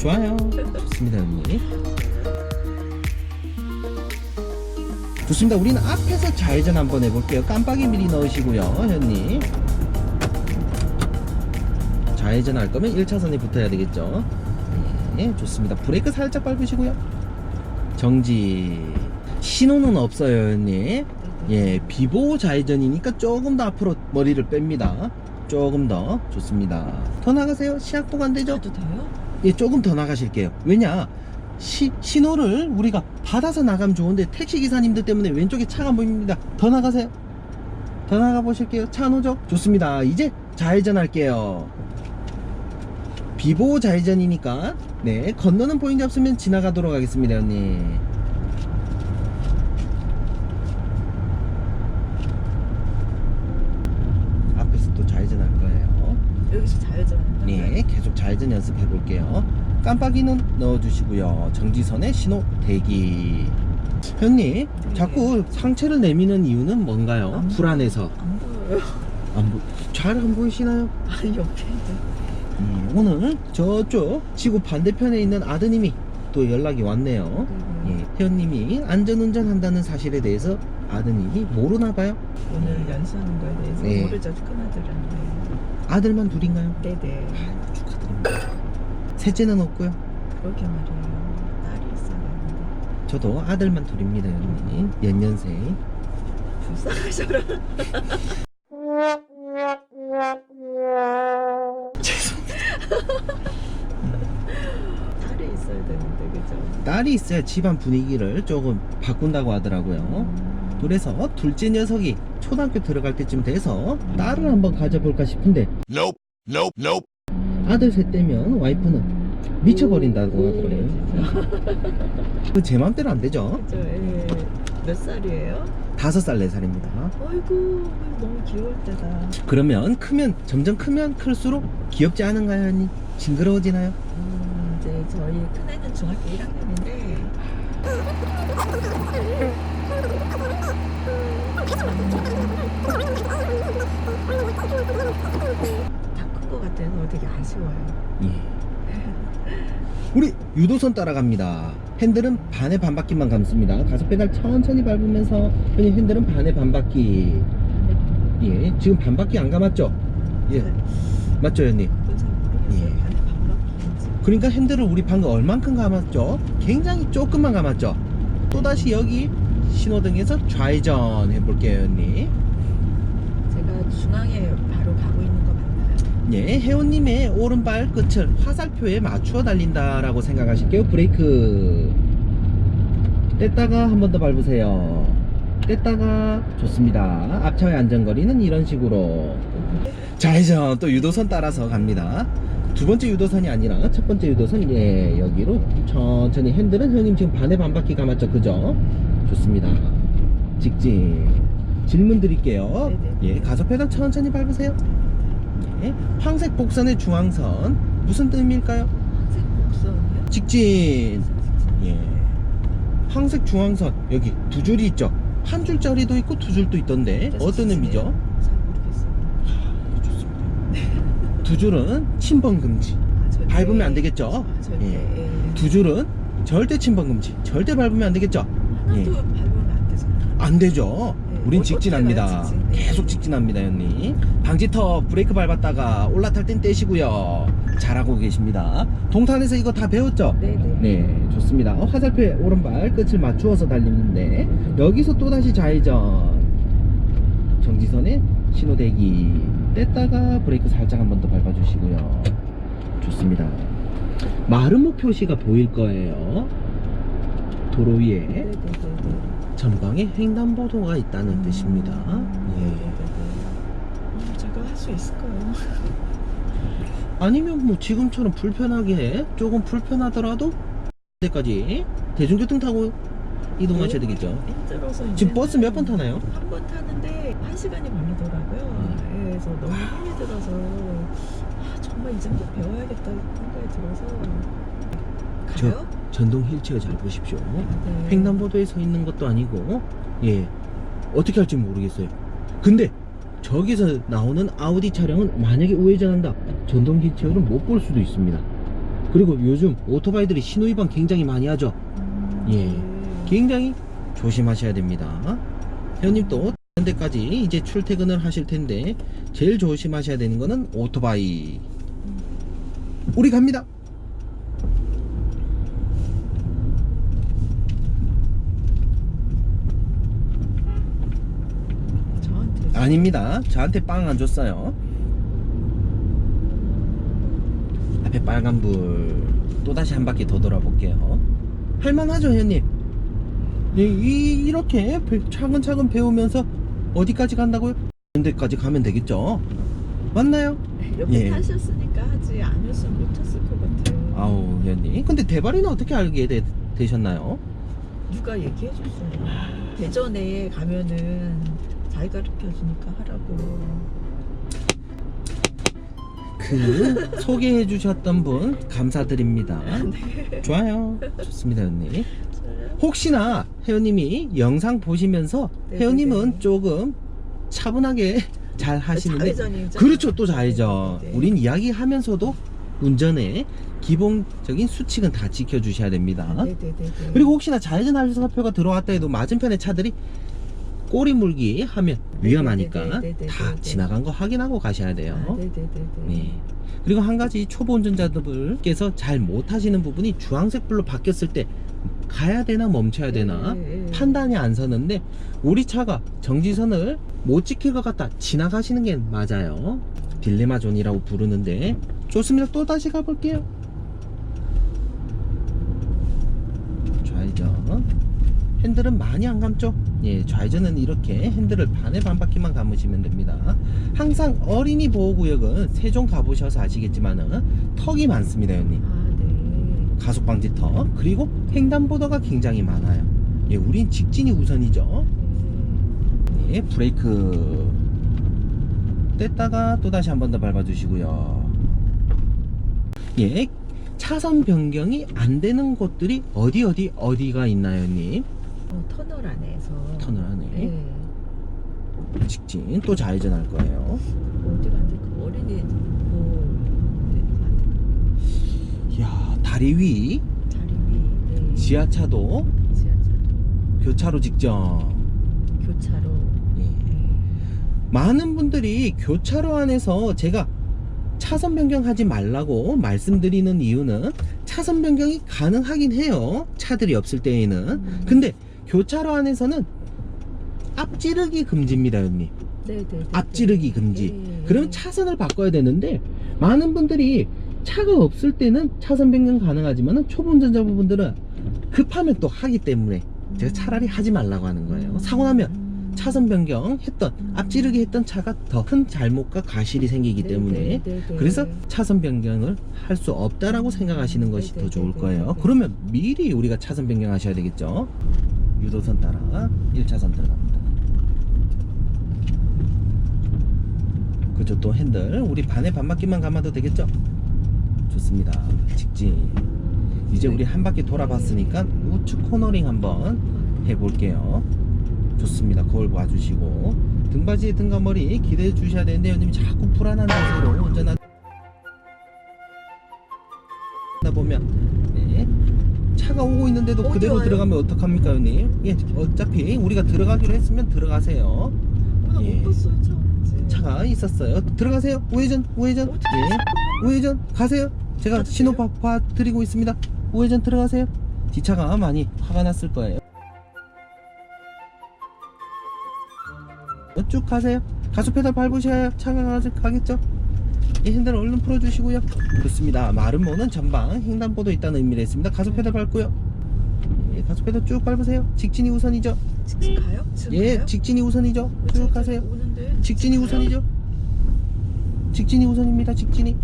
좋아요. 좋습니다, 형님. 좋습니다. 우리는 앞에서 좌회전 한번 해볼게요. 깜빡이 미리 넣으시고요, 형님. 좌회전 할 거면 1차선에 붙어야 되겠죠. 네, 좋습니다. 브레이크 살짝 밟으시고요. 정지. 신호는 없어요, 형님. 예, 비보호 좌회전이니까 조금 더 앞으로 머리를 뺍니다. 조금 더. 좋습니다. 더 나가세요. 시약복 안 되죠? 가도 돼요? 예, 조금 더 나가실게요. 왜냐? 신호를 우리가 받아서 나가면 좋은데 택시 기사님들 때문에 왼쪽에 차가 보입니다. 더 나가세요. 더 나가 보실게요. 차 안 오죠? 좋습니다. 이제 좌회전 할게요. 비보호 좌회전이니까 네, 건너는 포인트 없으면 지나가도록 하겠습니다, 형님. 앞에서 또 좌회전 할 거예요. 여기서 좌회전. 네, 계속 좌회전 연습해 볼게요. 깜빡이는 넣어주시고요. 정지선에 신호 대기. 형님, 자꾸 상체를 내미는 이유는 뭔가요? 불안해서. 안 보여요. 잘 안 보이시나요? 아니, 옆에 있는. 오늘 저쪽 지구 반대편에 있는 아드님이 또 연락이 왔네요. 예, 회원님이 안전운전 한다는 사실에 대해서 아드님이 모르나봐요. 오늘 연수하는 거에 대해서 네. 모르죠, 큰아들한테. 아들만 둘인가요? 네네. 아이고, 축하드립니다. 셋째는 없고요. 그렇게 말이에요. 딸이 있어야 되는데. 저도 아들만 둘입니다, 형님. 연년생. 불쌍하셔라. 딸이 있어야 되는데, 그죠? 딸이 있어야 집안 분위기를 조금 바꾼다고 하더라고요. 그래서 둘째 녀석이 초등학교 들어갈 때쯤 돼서 딸을 한번 가져볼까 싶은데 Nope, nope, nope. 아들 셋 되면 와이프는 미쳐버린다고 하더라고요. 제 맘대로 안 되죠. 그죠? 예. 몇 살이에요? 5살 4살입니다. 아이고, 너무 귀여울 때다. 그러면 점점 크면 클수록 귀엽지 않은가요, 언니? 징그러워지나요? 이제 저희 큰애는 중학교 1학년인데 다 큰 것 같아서 되게 아쉬워요. 예. 우리 유도선 따라갑니다. 핸들은 반의 반바퀴만 감습니다. 가속 페달 천천히 밟으면서 형님 핸들은 반의 반바퀴. 예, 지금 반바퀴 안 감았죠? 예, 맞죠, 형님? 그건 잘 모르겠어요. 예. 반에 반바퀴인지. 그러니까 핸들을 우리 방금 얼만큼 감았죠? 굉장히 조금만 감았죠? 또다시 여기 신호등에서 좌회전 해볼게요, 형님. 제가 중앙에 바로 가고 있는 거 맞나요? 예, 혜원님의 오른발 끝을 화살표에 맞추어 달린다라고 생각하실게요. 브레이크 뗐다가 한 번 더 밟으세요. 뗐다가. 좋습니다. 앞차의 안전거리는 이런 식으로. 좌회전 또 유도선 따라서 갑니다. 두 번째 유도선이 아니라 첫 번째 유도선, 예, 여기로 천천히. 핸들은 형님 지금 반의 반바퀴 감았죠, 그죠? 좋습니다. 직진. 질문 드릴게요. 네네. 예, 가속 페달 천천히 밟으세요. 예, 황색 복선의 중앙선 무슨 뜻일까요? 황색 곡선이요? 직진. 예, 황색 중앙선 여기 두 줄이 있죠. 한 줄짜리도 있고 두 줄도 있던데 어떤 의미죠? 잘 모르겠어요. 좋습니다. 두 줄은 침범 금지. 절대. 밟으면 안 되겠죠? 절대. 예. 예. 두 줄은 절대 침범 금지. 절대 밟으면 안 되겠죠? 하나도 예. 밟으면 안 되잖아요. 안 되죠. 네, 우린 어떻게 직진합니다. 가요, 직진? 네. 계속 직진합니다, 형님. 방지턱 브레이크 밟았다가 올라탈 땐 떼시고요. 잘하고 계십니다. 동탄에서 이거 다 배웠죠? 네네. 네, 좋습니다. 화살표에 오른발 끝을 맞추어서 달리는데 여기서 또다시 좌회전. 정지선에 신호 대기. 뗐다가 브레이크 살짝 한 번 더 밟아주시고요. 좋습니다. 마름모 표시가 보일 거예요. 도로 위에 네네네네. 전방에 횡단보도가 있다는 뜻입니다. 네네네. 예. 제가 할 수 있을까요? 아니면 뭐 지금처럼 불편하게 조금 불편하더라도 때까지 대중교통 타고 이동하셔야 되겠죠. 힘들어서 지금 버스 몇 번 타나요? 한 번 타는데 1시간이 걸리더라고요. 예, 그래서 너무 힘이 들어서 정말 이제 꼭 배워야겠다 생각이 들어서 가요? 전동 휠체어 잘 보십시오. 네. 횡단보도에 서 있는 것도 아니고, 예, 어떻게 할지 모르겠어요. 근데 저기서 나오는 아우디 차량은 만약에 우회전한다, 전동 휠체어를 못 볼 수도 있습니다. 그리고 요즘 오토바이들이 신호위반 굉장히 많이 하죠. 예, 네. 굉장히 조심하셔야 됩니다. 회원님도 다른 데까지 이제 출퇴근을 하실 텐데 제일 조심하셔야 되는 거는 오토바이. 우리 갑니다. 저한테 아닙니다. 저한테 빵 안 줬어요. 앞에 빨간불 또다시 한 바퀴 더 돌아볼게요. 할만하죠, 회원님? 이렇게 차근차근 배우면서 어디까지 간다고요? 이런 데까지 가면 되겠죠? 맞나요? 옆에 예. 타셨으니까 하지 않았으면 못했을 것 같아요. 아우, 회원님. 근데 대발이는 어떻게 알게 되셨나요? 누가 얘기해 줬어요. 대전에 가면은 잘 가르쳐 주니까 하라고. 그 소개해 주셨던 분 감사드립니다. 좋아요. 좋습니다, 회원님. 혹시나 회원님이 영상 보시면서 네네네. 회원님은 조금 차분하게 잘 하시는데 좌회전이죠? 그렇죠, 또 좌회전. 네. 우린 이야기하면서도 운전의 기본적인 수칙은 다 지켜주셔야 됩니다. 네네네. 그리고 혹시나 좌회전 할서표가 들어왔다 해도 맞은편의 차들이 꼬리 물기 하면 위험하니까 네네네네네. 다 지나간 거 확인하고 가셔야 돼요. 네네네. 네. 그리고 한 가지 초보 운전자들께서 잘 못하시는 부분이 주황색 불로 바뀌었을 때 가야 되나 멈춰야 되나 판단이 안 서는데 우리 차가 정지선을 못 지킬 것 같다 지나가시는 게 맞아요. 딜레마 존이라고 부르는데 좋습니다. 또 다시 가볼게요. 좌회전 핸들은 많이 안 감죠? 예, 좌회전은 이렇게 핸들을 반 바퀴만 감으시면 됩니다. 항상 어린이 보호구역은 세종 가보셔서 아시겠지만은 턱이 많습니다, 형님. 아, 네. 가속 방지 턱, 그리고 횡단보도가 굉장히 많아요. 예, 우린 직진이 우선이죠. 예, 브레이크 뗐다가 또 다시 한 번 더 밟아주시고요. 예, 차선 변경이 안 되는 곳들이 어디가 있나요, 형님? 터널 안에서. 터널 안에. 네. 직진 또 좌회전 할 거예요. 어디가 안 돼? 그 어린이 이야, 다리 위 다리 위. 네. 지하차도 지하차도. 교차로 직전. 교차로. 예. 네. 많은 분들이 교차로 안에서 제가 차선 변경하지 말라고 말씀드리는 이유는 차선 변경이 가능하긴 해요, 차들이 없을 때에는. 근데 교차로 안에서는 앞지르기 금지입니다, 형님. 네네. 앞지르기 금지. 예. 그러면 차선을 바꿔야 되는데 많은 분들이 차가 없을 때는 차선 변경 가능하지만 초보 운전자분들은 급하면 또 하기 때문에 제가 차라리 하지 말라고 하는 거예요. 사고 나면 차선 변경 했던 앞지르기 했던 차가 더 큰 잘못과 가실이 생기기 때문에 그래서 차선 변경을 할 수 없다라고 생각하시는 것이 더 좋을 거예요. 그러면 미리 우리가 차선 변경하셔야 되겠죠. 유도선 따라 1차선 들어갑니다. 그죠, 또 핸들 우리 반 바퀴만 감아도 되겠죠. 좋습니다. 직진. 이제 우리 한 바퀴 돌아봤으니까 우측 코너링 한번 해볼게요. 좋습니다. 거울 봐주시고 등받이 등가머리 기대해 주셔야 되는데 형님이 자꾸 불안한 자세로 운전하다 보면 네, 차가 오고 있는데도 그대로 와요? 들어가면 어떡합니까, 형님? 예, 어차피 우리가 들어가기로 했으면 들어가세요. 예. 못 봤어요, 차 없지. 차가 있었어요. 들어가세요. 우회전 예, 우회전 가세요. 제가 가도 신호 돼요? 봐드리고 있습니다. 우회전 들어가세요. 뒷차가 많이 화가 났을 거예요. 쭉 가세요. 가속 페달 밟으셔야 차가 가겠죠. 이 핸들 얼른 풀어주시고요. 좋습니다. 마른 모는 전방 횡단보도 있다는 의미를 했습니다. 가속 페달 밟고요. 예, 가속 페달 쭉 밟으세요. 직진이 우선이죠. 직진 가요? 지금 예, 가요? 직진이 우선이죠. 쭉 가세요. 오는데 직진이 가요? 우선이죠. 직진이 우선입니다. 직진이.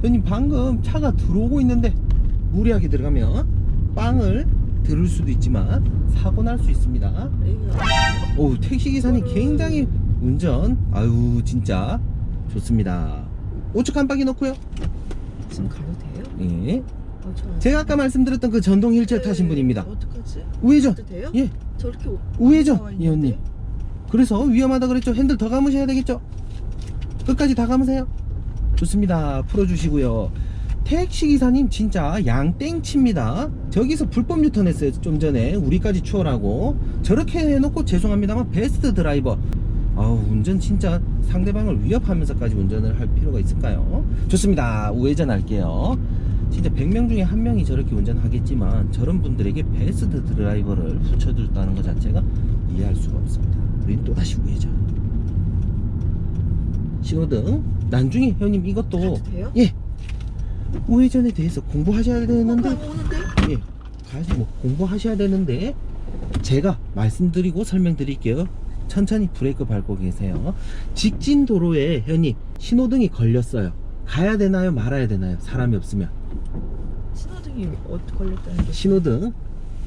형님 방금 차가 들어오고 있는데 무리하게 들어가면 빵을 들을 수도 있지만 사고 날 수 있습니다. 오, 택시기사님 굉장히 운전 아유 진짜 좋습니다. 우측 깜빡이 넣고요. 지금 가도 돼요? 예. 좋아요. 제가 아까 말씀드렸던 그 전동 휠체어 타신 분입니다. 어떡하지? 우회전. 가도 돼요? 예, 저렇게 우회전. 나와 예, 언니. 있는데? 그래서 위험하다 그랬죠. 핸들 더 감으셔야 되겠죠. 끝까지 다 감으세요. 좋습니다. 풀어주시고요. 택시기사님 진짜 양땡칩니다. 저기서 불법 유턴했어요. 좀 전에 우리까지 추월하고. 저렇게 해놓고 죄송합니다만 베스트 드라이버. 아우, 운전 진짜 상대방을 위협하면서까지 운전을 할 필요가 있을까요? 좋습니다. 우회전 할게요. 진짜 100명 중에 1명이 저렇게 운전하겠지만 저런 분들에게 베스트 드라이버를 붙여줬다는 것 자체가 이해할 수가 없습니다. 우린 또다시 우회전. 신호등. 나중에 형님 이것도 가도 돼요? 예, 우회전에 대해서 공부하셔야 되는데 오는데? 예, 가서 뭐 공부하셔야 되는데 제가 말씀드리고 설명드릴게요. 천천히 브레이크 밟고 계세요. 직진 도로에 형님 신호등이 걸렸어요. 가야 되나요 말아야 되나요? 사람이 없으면. 신호등이 걸렸다는 게. 신호등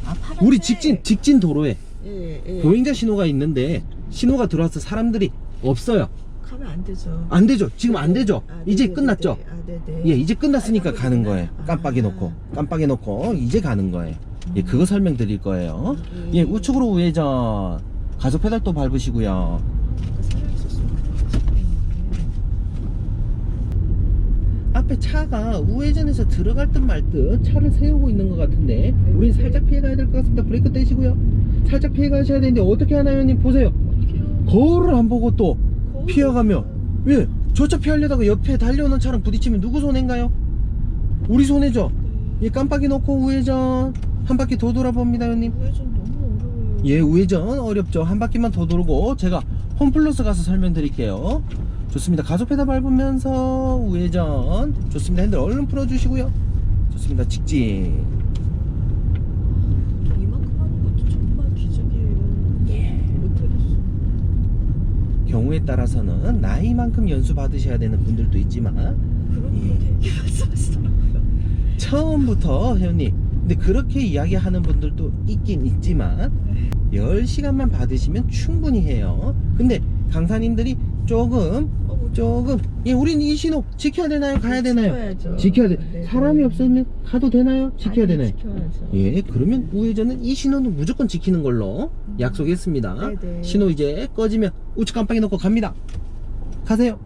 파란색. 우리 직진 도로에 예. 보행자 신호가 있는데 신호가 들어와서 사람들이 없어요. 가면 안 되죠. 안 되죠. 지금 안 되죠. 이제 끝났죠. 네네. 예, 이제 끝났으니까 알고 가는 있구나. 거예요. 깜빡이 놓고 이제 가는 거예요. 예, 음. 그거 설명드릴 거예요. 예, 우측으로 우회전. 가속 페달 또 밟으시고요. 사람 있었으면 큰일 났을 앞에 차가 우회전해서 들어갈 듯 말 듯 차를 세우고 있는 것 같은데 우린 살짝 피해 가야 될 것 같습니다. 브레이크 떼시고요. 살짝 피해 가셔야 되는데 어떻게 하나요, 형님? 보세요. 어떡해요? 거울을 안 보고 또 거울 피해가면 예, 저차 피하려다가 옆에 달려오는 차랑 부딪히면 누구 손해인가요? 우리 손해죠. 네. 예, 깜빡이 놓고 우회전 한 바퀴 더 돌아봅니다, 형님. 우회전 너무 어려워요. 예, 우회전 어렵죠. 한 바퀴만 더 돌고 제가 홈플러스 가서 설명드릴게요. 좋습니다. 가속 페달 밟으면서 우회전. 좋습니다. 핸들 얼른 풀어주시고요. 좋습니다. 직진. 이만큼 하는 것도 정말 기적이에요. 예. 못하겠어. 경우에 따라서는 나이만큼 연수 받으셔야 되는 분들도 있지만 그런 예. 얘기 말씀하시더라고요. 처음부터 회원님, 근데 그렇게 이야기하는 분들도 있긴 있지만 10시간만 받으시면 충분히 해요. 근데 강사님들이 조금 예, 우린 이 신호 지켜야 되나요? 가야 되나요? 지켜야죠. 지켜야 돼. 네, 사람이 네. 없으면 가도 되나요? 지켜야 되나요? 지켜야죠. 예, 그러면 우회전은 이 신호는 무조건 지키는 걸로 약속했습니다. 네네. 신호 이제 꺼지면 우측 깜빡이 놓고 갑니다. 가세요.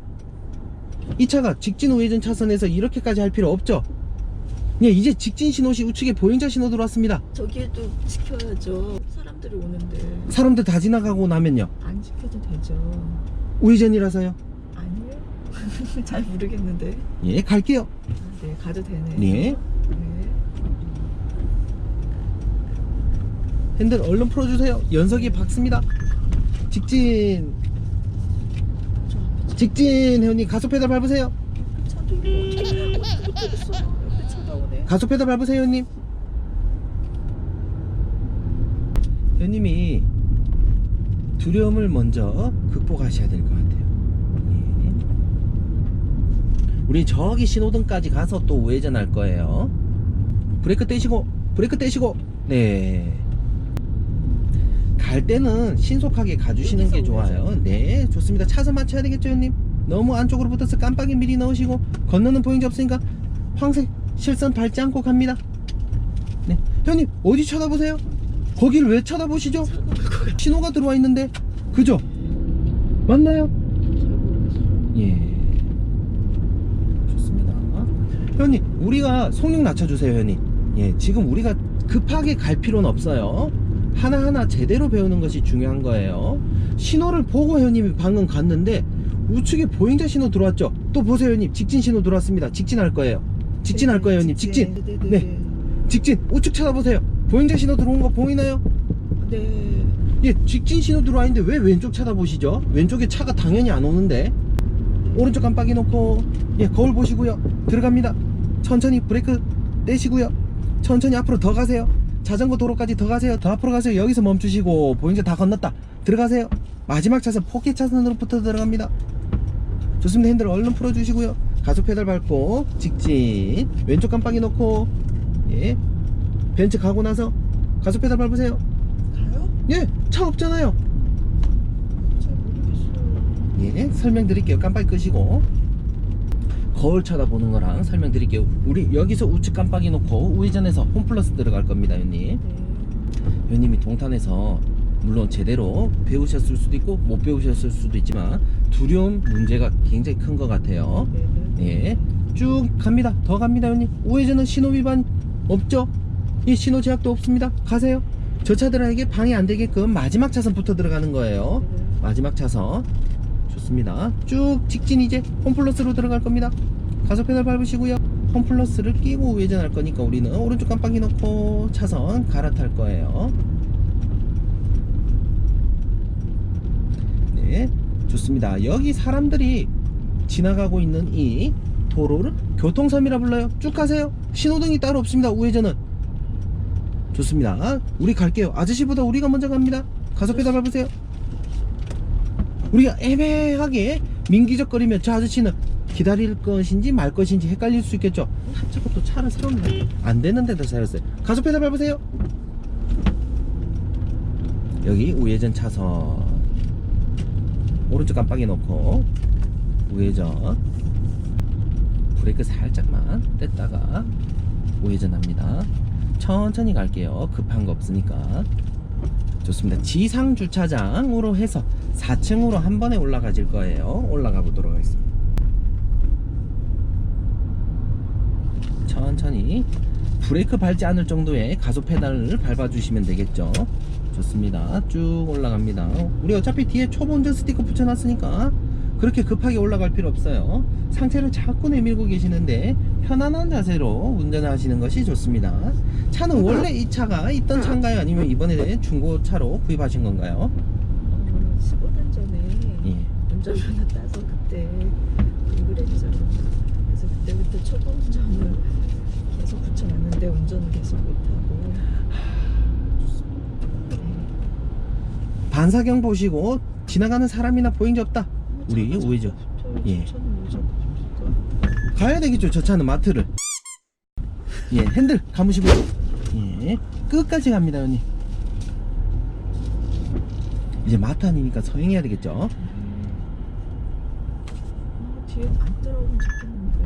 이 차가 직진 우회전 차선에서 이렇게까지 할 필요 없죠. 예, 이제 직진 신호 시 우측에 보행자 신호 들어왔습니다. 저기에도 지켜야죠. 사람들이 오는데 사람들 다 지나가고 나면요, 안 지켜도 되죠. 우회전이라서요. 아니요? 잘 모르겠는데. 예, 갈게요. 네, 가도 되네요. 네. 네. 핸들 얼른 풀어주세요. 연석이 박습니다. 직진. 직진. 회원님 가속 페달 밟으세요. 차도 이거 어떻게 못하겠어. 옆에 차가 오네. 가속 페달 밟으세요, 회원님. 회원님이 두려움을 먼저 극복하셔야 될 것 같아요. 예. 우리 저기 신호등까지 가서 또 우회전할 거예요. 브레이크 떼시고, 브레이크 떼시고. 네. 갈 때는 신속하게 가주시는 게 좋아요. 네, 좋습니다. 차선 맞춰야 되겠죠, 형님? 너무 안쪽으로 붙어서 깜빡이 미리 넣으시고, 건너는 보행자 없으니까 황색 실선 밟지 않고 갑니다. 네, 형님 어디 쳐다보세요? 거기를 왜 쳐다보시죠? 신호가 들어와 있는데, 그죠? 맞나요? 예, 좋습니다. 형님, 우리가 속력 낮춰주세요, 형님. 예, 지금 우리가 급하게 갈 필요는 없어요. 하나하나 제대로 배우는 것이 중요한 거예요. 신호를 보고 회원님이 방금 갔는데 우측에 보행자 신호 들어왔죠? 또 보세요, 회원님. 직진 신호 들어왔습니다. 직진할 거예요. 직진할 거예요, 회원님. 직진. 네, 직진. 우측 쳐다보세요. 보행자 신호 들어온 거 보이나요? 네. 예, 직진 신호 들어와 있는데 왜 왼쪽 쳐다보시죠? 왼쪽에 차가 당연히 안 오는데. 오른쪽 깜빡이 놓고, 예, 거울 보시고요. 들어갑니다. 천천히 브레이크 떼시고요. 천천히 앞으로 더 가세요. 자전거 도로까지 더 가세요. 더 앞으로 가세요. 여기서 멈추시고, 보행자 다 건넜다. 들어가세요. 마지막 차선 포켓 차선으로부터 들어갑니다. 좋습니다. 핸들 얼른 풀어주시고요. 가속 페달 밟고 직진. 왼쪽 깜빡이 놓고, 예, 벤츠 가고 나서 가속 페달 밟으세요. 가요? 예, 차 없잖아요. 잘 모르겠어요. 예, 설명드릴게요. 깜빡이 끄시고 거울 쳐다보는 거랑 설명드릴게요. 우리 여기서 우측 깜빡이 놓고 우회전해서 홈플러스 들어갈 겁니다, 형님. 네. 형님이 동탄에서 물론 제대로 배우셨을 수도 있고 못 배우셨을 수도 있지만 두려움 문제가 굉장히 큰 것 같아요. 네. 예, 쭉 갑니다. 더 갑니다 형님. 우회전은 신호 위반 없죠? 이 신호 제약도 없습니다. 가세요. 저 차들에게 방해 안 되게끔 마지막 차선부터 들어가는 거예요. 마지막 차선. 좋습니다. 쭉 직진. 이제 홈플러스로 들어갈 겁니다. 가속 페달 밟으시고요. 홈플러스를 끼고 우회전할 거니까 우리는 오른쪽 깜빡이 넣고 차선 갈아탈 거예요. 네, 좋습니다. 여기 사람들이 지나가고 있는 이 도로를 교통섬이라 불러요. 쭉 가세요. 신호등이 따로 없습니다. 우회전은. 좋습니다. 우리 갈게요. 아저씨보다 우리가 먼저 갑니다. 가속 페달 밟으세요. 우리가 애매하게 민기적거리면 저 아저씨는 기다릴 것인지 말 것인지 헷갈릴 수 있겠죠. 자꾸 또 차를 세웠네. 안 되는 데다 세웠어요. 가속 페달 밟으세요. 여기 우회전 차선. 오른쪽 깜빡이 놓고 우회전. 브레이크 살짝만 뗐다가 우회전합니다. 천천히 갈게요. 급한 거 없으니까. 좋습니다. 지상 주차장으로 해서 4층으로 한 번에 올라가질 거예요. 올라가 보도록 하겠습니다. 천천히 브레이크 밟지 않을 정도의 가속 페달을 밟아 주시면 되겠죠. 좋습니다. 쭉 올라갑니다. 우리 어차피 뒤에 초보 운전 스티커 붙여놨으니까 그렇게 급하게 올라갈 필요 없어요. 상체를 자꾸 내밀고 계시는데 편안한 자세로 운전하시는 것이 좋습니다. 차는 원래 이 차가 있던 차인가요? 아니면 이번에 중고차로 구입하신 건가요? 15년 전에 예. 운전면허 따서 그때 구입을 했죠. 그래서 그때부터 초보 운전을 계속 붙여놨는데 운전을 계속 못하고. 반사경 보시고 지나가는 사람이나 보행자 없다. 우리 우회전. 예. 가야 되겠죠. 저 차는 마트를. 예, 핸들 감으시고요. 예, 끝까지 갑니다, 형님. 이제 마트 아니니까 서행해야 되겠죠. 뒤에 안 따라오면 좋겠는데.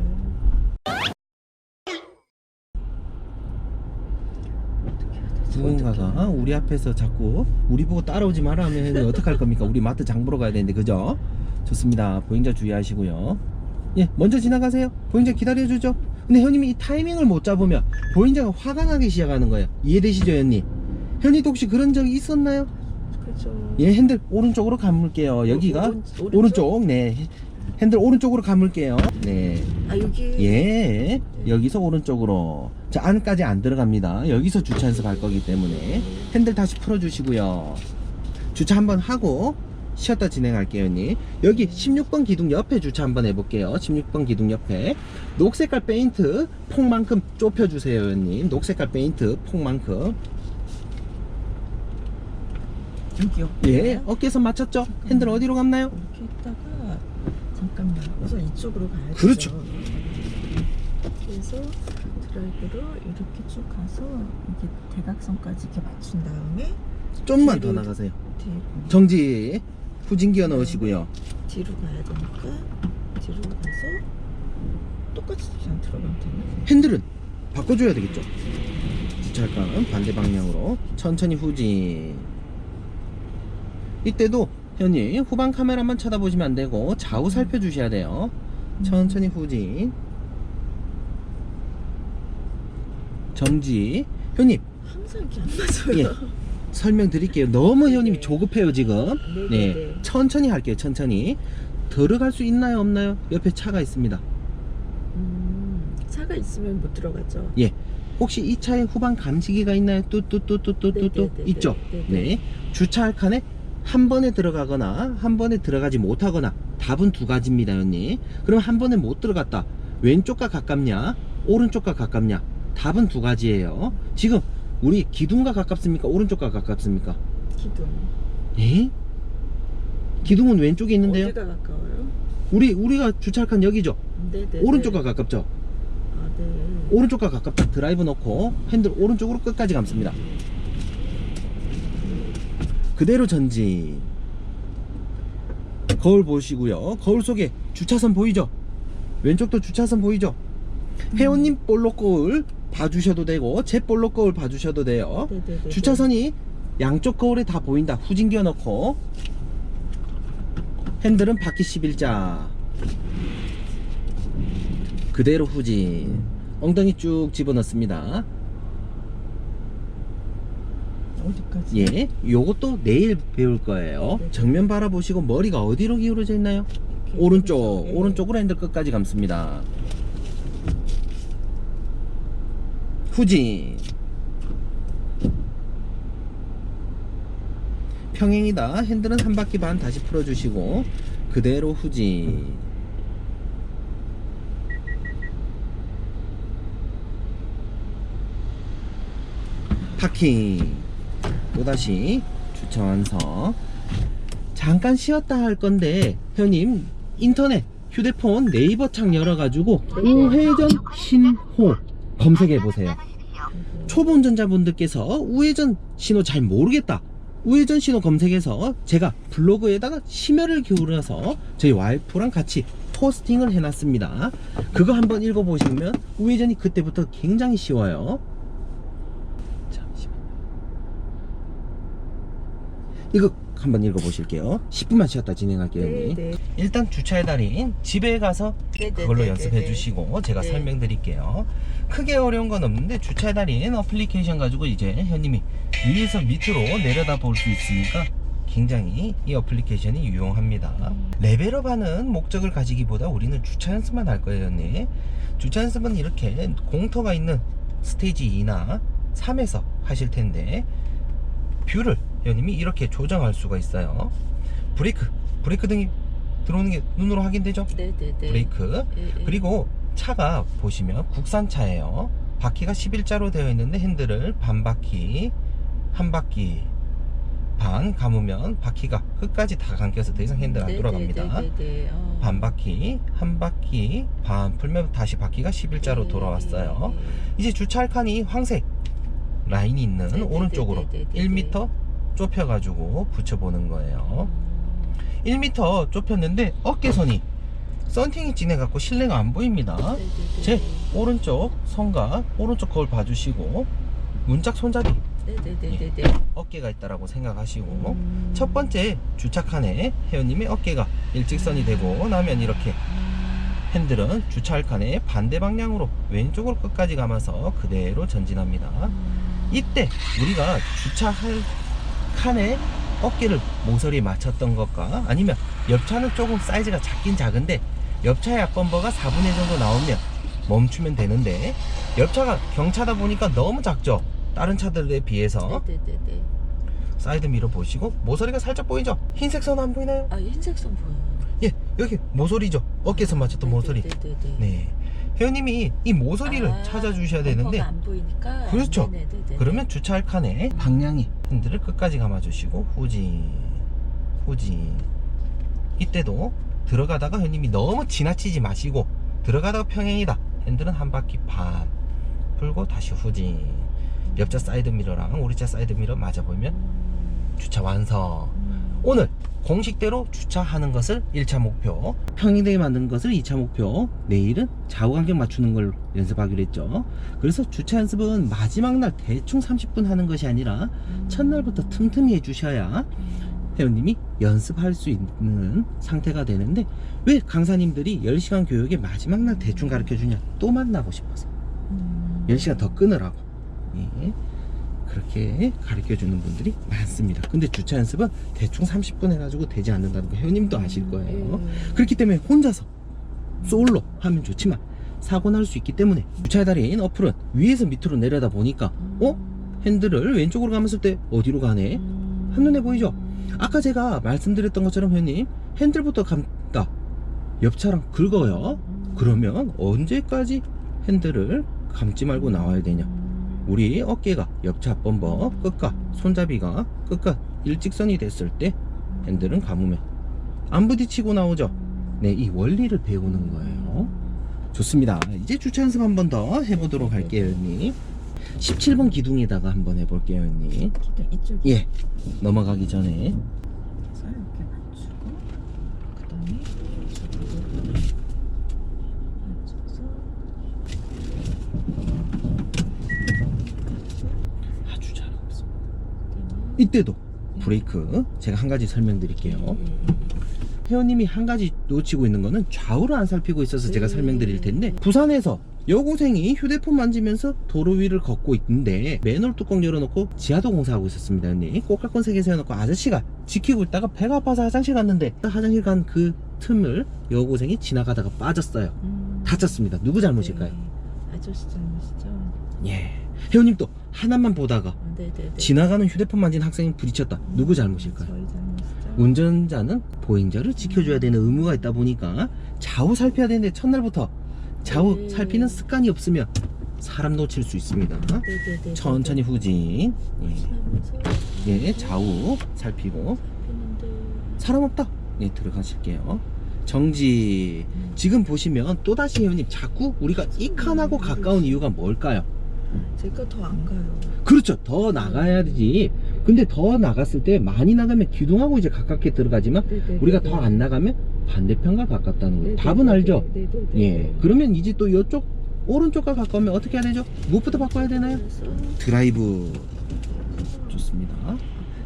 어떻게 해야 되지? 누군가가 우리 앞에서 자꾸 우리 보고 따라오지 마라 하면 어떡할 겁니까? 우리 마트 장 보러 가야 되는데, 그죠? 좋습니다. 보행자 주의하시고요. 예, 먼저 지나가세요. 보행자 기다려주죠. 근데 형님이 이 타이밍을 못 잡으면 보행자가 화가 나기 시작하는 거예요. 이해되시죠, 형님? 형님도 혹시 그런 적이 있었나요? 그죠. 예, 핸들 오른쪽으로 감을게요. 여기가 오른쪽. 네, 핸들 오른쪽으로 감을게요. 네, 아, 여기. 예, 여기서 오른쪽으로. 자, 안까지 안 들어갑니다. 여기서 주차 연습할 거기 때문에 핸들 다시 풀어주시고요. 주차 한번 하고 쉬었다 진행할게요, 형님. 여기 16번 기둥 옆에 주차 한번 해볼게요. 16번 기둥 옆에 녹색깔 페인트 폭만큼 좁혀주세요, 형님. 녹색깔 페인트 폭만큼. 여기요. 예, 어깨선 맞췄죠? 핸들 어디로 감나요? 이렇게 있다가 잠깐만. 우선 이쪽으로 가야죠. 그렇죠. 그래서 드라이브로 이렇게 쭉 가서 이게 대각선까지 이렇게 맞춘 다음에 좀만 더 뒤로, 나가세요. 뒤로, 정지. 후진기어 넣으시고요. 뒤로 가야 되니까 뒤로 가서 똑같이 그냥 들어가면 되네. 핸들은 바꿔줘야 되겠죠. 주차권 반대 방향으로 천천히 후진. 이때도 형님 후방 카메라만 쳐다보시면 안 되고 좌우 살펴주셔야 돼요. 천천히 후진. 정지. 형님 항상 이렇게 안 맞아요. 예, 설명드릴게요. 너무 형님이 네. 조급해요 지금. 네, 네, 천천히 할게요. 천천히. 들어갈 수 있나요 없나요? 옆에 차가 있습니다. 차가 있으면 못 들어가죠. 예, 혹시 이 차에 후방 감지기가 있나요? 뚜뚜뚜뚜뚜뚜 네네네네. 있죠? 네네. 네, 주차할 칸에 한 번에 들어가거나 한 번에 들어가지 못하거나 답은 두 가지입니다, 형님. 그럼 한 번에 못 들어갔다. 왼쪽과 가깝냐 오른쪽과 가깝냐? 답은 두 가지예요. 지금 우리 기둥과 가깝습니까? 오른쪽과 가깝습니까? 기둥. 예? 기둥은 왼쪽에 있는데요. 어디가 가까워요? 우리가 주차할 칸 여기죠? 네네. 오른쪽과 가깝죠? 아, 네. 오른쪽과 가깝다. 드라이브 넣고 핸들 오른쪽으로 끝까지 감습니다. 그대로 전진. 거울 보시고요. 거울 속에 주차선 보이죠? 왼쪽도 주차선 보이죠? 회원님 볼록 거울 봐주셔도 되고 제 볼록 거울 봐주셔도 돼요. 네네네. 주차선이 양쪽 거울에 다 보인다. 후진기어 넣고 핸들은 바퀴 11자. 그대로 후진. 엉덩이 쭉 집어넣습니다. 어디까지? 예, 요것도 내일 배울 거예요. 네. 정면 바라보시고 머리가 어디로 기울어져 있나요? 이렇게 오른쪽. 예. 오른쪽으로 핸들 끝까지 감습니다. 후진. 평행이다. 핸들은 한 바퀴 반 다시 풀어주시고 그대로 후진. 파킹. 또다시 주차 완성. 잠깐 쉬었다 할 건데 회원님 인터넷 휴대폰 네이버 창 열어가지고 우회전 신호 검색해 보세요. 초보 운전자분들께서 우회전 신호 잘 모르겠다, 우회전 신호 검색해서 제가 블로그에다가 심혈을 기울여서 저희 와이프랑 같이 포스팅을 해놨습니다. 그거 한번 읽어보시면 우회전이 그때부터 굉장히 쉬워요. 잠시만요. 이거 한번 읽어보실게요. 10분만 쉬었다 진행할게요. 네, 네. 일단 주차의 달인 집에 가서 네, 네, 그걸로 네, 연습해 네, 주시고 제가 네. 설명드릴게요. 크게 어려운 건 없는데 주차의 달인 어플리케이션 가지고 이제 현님이 위에서 밑으로 내려다 볼 수 있으니까 굉장히 이 어플리케이션이 유용합니다. 레벨업하는 목적을 가지기보다 우리는 주차 연습만 할 거예요. 현님. 주차 연습은 이렇게 공터가 있는 스테이지 2나 3에서 하실 텐데 뷰를 현님이 이렇게 조정할 수가 있어요. 브레이크 등이 들어오는 게 눈으로 확인되죠? 네네네. 브레이크. 그리고 차가 보시면 국산차예요. 바퀴가 11자로 되어 있는데 핸들을 반 바퀴, 한 바퀴 반 감으면 바퀴가 끝까지 다 감겨서 더 이상 핸들 안 돌아갑니다. 반 바퀴, 한 바퀴 반 풀면 다시 바퀴가 11자로 돌아왔어요. 이제 주차할 칸이 황색 라인이 있는 네네네네네네. 오른쪽으로 1m 좁혀가지고 붙여보는 거예요. 1m 좁혔는데 어깨선이 썬팅이 진해갖고 실내가 안 보입니다. 제 오른쪽 손과 오른쪽 거울 봐주시고 문짝 손잡이 어깨가 있다라고 생각하시고 첫 번째 주차칸에 회원님의 어깨가 일직선이 되고 나면 이렇게 핸들은 주차할 칸에 반대 방향으로 왼쪽으로 끝까지 감아서 그대로 전진합니다. 이때 우리가 주차할 칸에 어깨를 모서리에 맞췄던 것과 아니면 옆차는 조금 사이즈가 작긴 작은데 옆차의 앞범버가 4분의 1 정도 나오면 멈추면 되는데 옆차가 경차다 보니까 너무 작죠. 다른 차들에 비해서. 사이드 미러 보시고 모서리가 살짝 보이죠? 흰색 선 안 보이나요? 아, 흰색 선 보여요. 예, 여기 모서리죠. 어깨선 맞췄던 모서리. 네, 회원님이 이 모서리를 찾아주셔야 되는데 안 보이니까. 그렇죠. 그러면 주차할 칸에 방향이 핸들을 끝까지 감아주시고 후진. 이때도 들어가다가 회원님이 너무 지나치지 마시고 들어가다가 평행이다, 핸들은 한 바퀴 반 풀고 다시 후진. 옆차 사이드 미러랑 우리 차 사이드 미러 맞아 보면 주차 완성. 오늘 공식대로 주차하는 것을 1차 목표, 평행되게 만드는 것을 2차 목표, 내일은 좌우 간격 맞추는 걸 연습하기로 했죠. 그래서 주차 연습은 마지막 날 대충 30분 하는 것이 아니라 첫날부터 틈틈이 해주셔야 회원님이 연습할 수 있는 상태가 되는데, 왜 강사님들이 10시간 교육에 마지막 날 대충 가르쳐 주냐? 또 만나고 싶어서 10시간 더 끊으라고. 예, 그렇게 가르쳐 주는 분들이 많습니다. 근데 주차 연습은 대충 30분 해가지고 되지 않는다는 거 회원님도 아실 거예요. 그렇기 때문에 혼자서 솔로 하면 좋지만 사고 날 수 있기 때문에 주차의 달인 어플은 위에서 밑으로 내려다 보니까 핸들을 왼쪽으로 감았을 때 어디로 가네? 한눈에 보이죠? 아까 제가 말씀드렸던 것처럼 회원님 핸들부터 감다 옆차랑 긁어요. 그러면 언제까지 핸들을 감지 말고 나와야 되냐? 우리 어깨가 옆차 범버 끝과 손잡이가 끝과 일직선이 됐을 때 핸들은 감으면 안 부딪히고 나오죠. 네, 이 원리를 배우는 거예요. 좋습니다. 이제 주차 연습 한 번 더 해보도록 할게요, 형님. 17번 기둥에다가 한번 해볼게요, 형님. 기둥 이쪽. 예, 넘어가기 전에 그래서 이렇게 맞추고 그다음에 이쪽으로 맞춰서 아주 잘하고 있습니다. 이때도 브레이크 제가 한 가지 설명드릴게요. 회원님이 한 가지 놓치고 있는 거는 좌우를 안 살피고 있어서 제가 네. 설명드릴 텐데, 부산에서 여고생이 휴대폰 만지면서 도로 위를 걷고 있는데 맨홀 뚜껑 열어놓고 지하도 공사하고 있었습니다. 형님 꽃갈콘 3개 세워놓고 아저씨가 지키고 있다가 배가 아파서 화장실 갔는데, 화장실 간 그 틈을 여고생이 지나가다가 빠졌어요. 다쳤습니다. 누구 잘못일까요? 네. 아저씨 잘못이죠. 예. 회원님 또 하나만 보다가 네네네. 지나가는 휴대폰 만진 학생이 부딪혔다. 누구 잘못일까요? 저희 잘못이죠. 운전자는 보행자를 지켜줘야 되는 의무가 있다 보니까 좌우 살펴야 되는데, 첫날부터 좌우 네. 살피는 습관이 없으면 사람 놓칠 수 있습니다. 네네네. 천천히 후진. 지나면서 예, 좌우 살피고. 살피는데 사람 없다. 예, 들어가실게요. 정지. 지금 보시면 또다시 회원님 자꾸 우리가 이 칸하고 가까운 이유가 뭘까요? 제가 더 안 가요. 그렇죠. 더 나가야 되지. 근데 더 나갔을 때 많이 나가면 기둥하고 이제 가깝게 들어가지만, 네네네. 우리가 더 안 나가면 반대편과 가깝다는 거예요. 네네네. 답은 알죠? 네네네. 예. 그러면 이제 또 이쪽 오른쪽과 가까우면 어떻게 해야 되죠? 무엇부터 바꿔야 되나요? 그래서 드라이브. 좋습니다.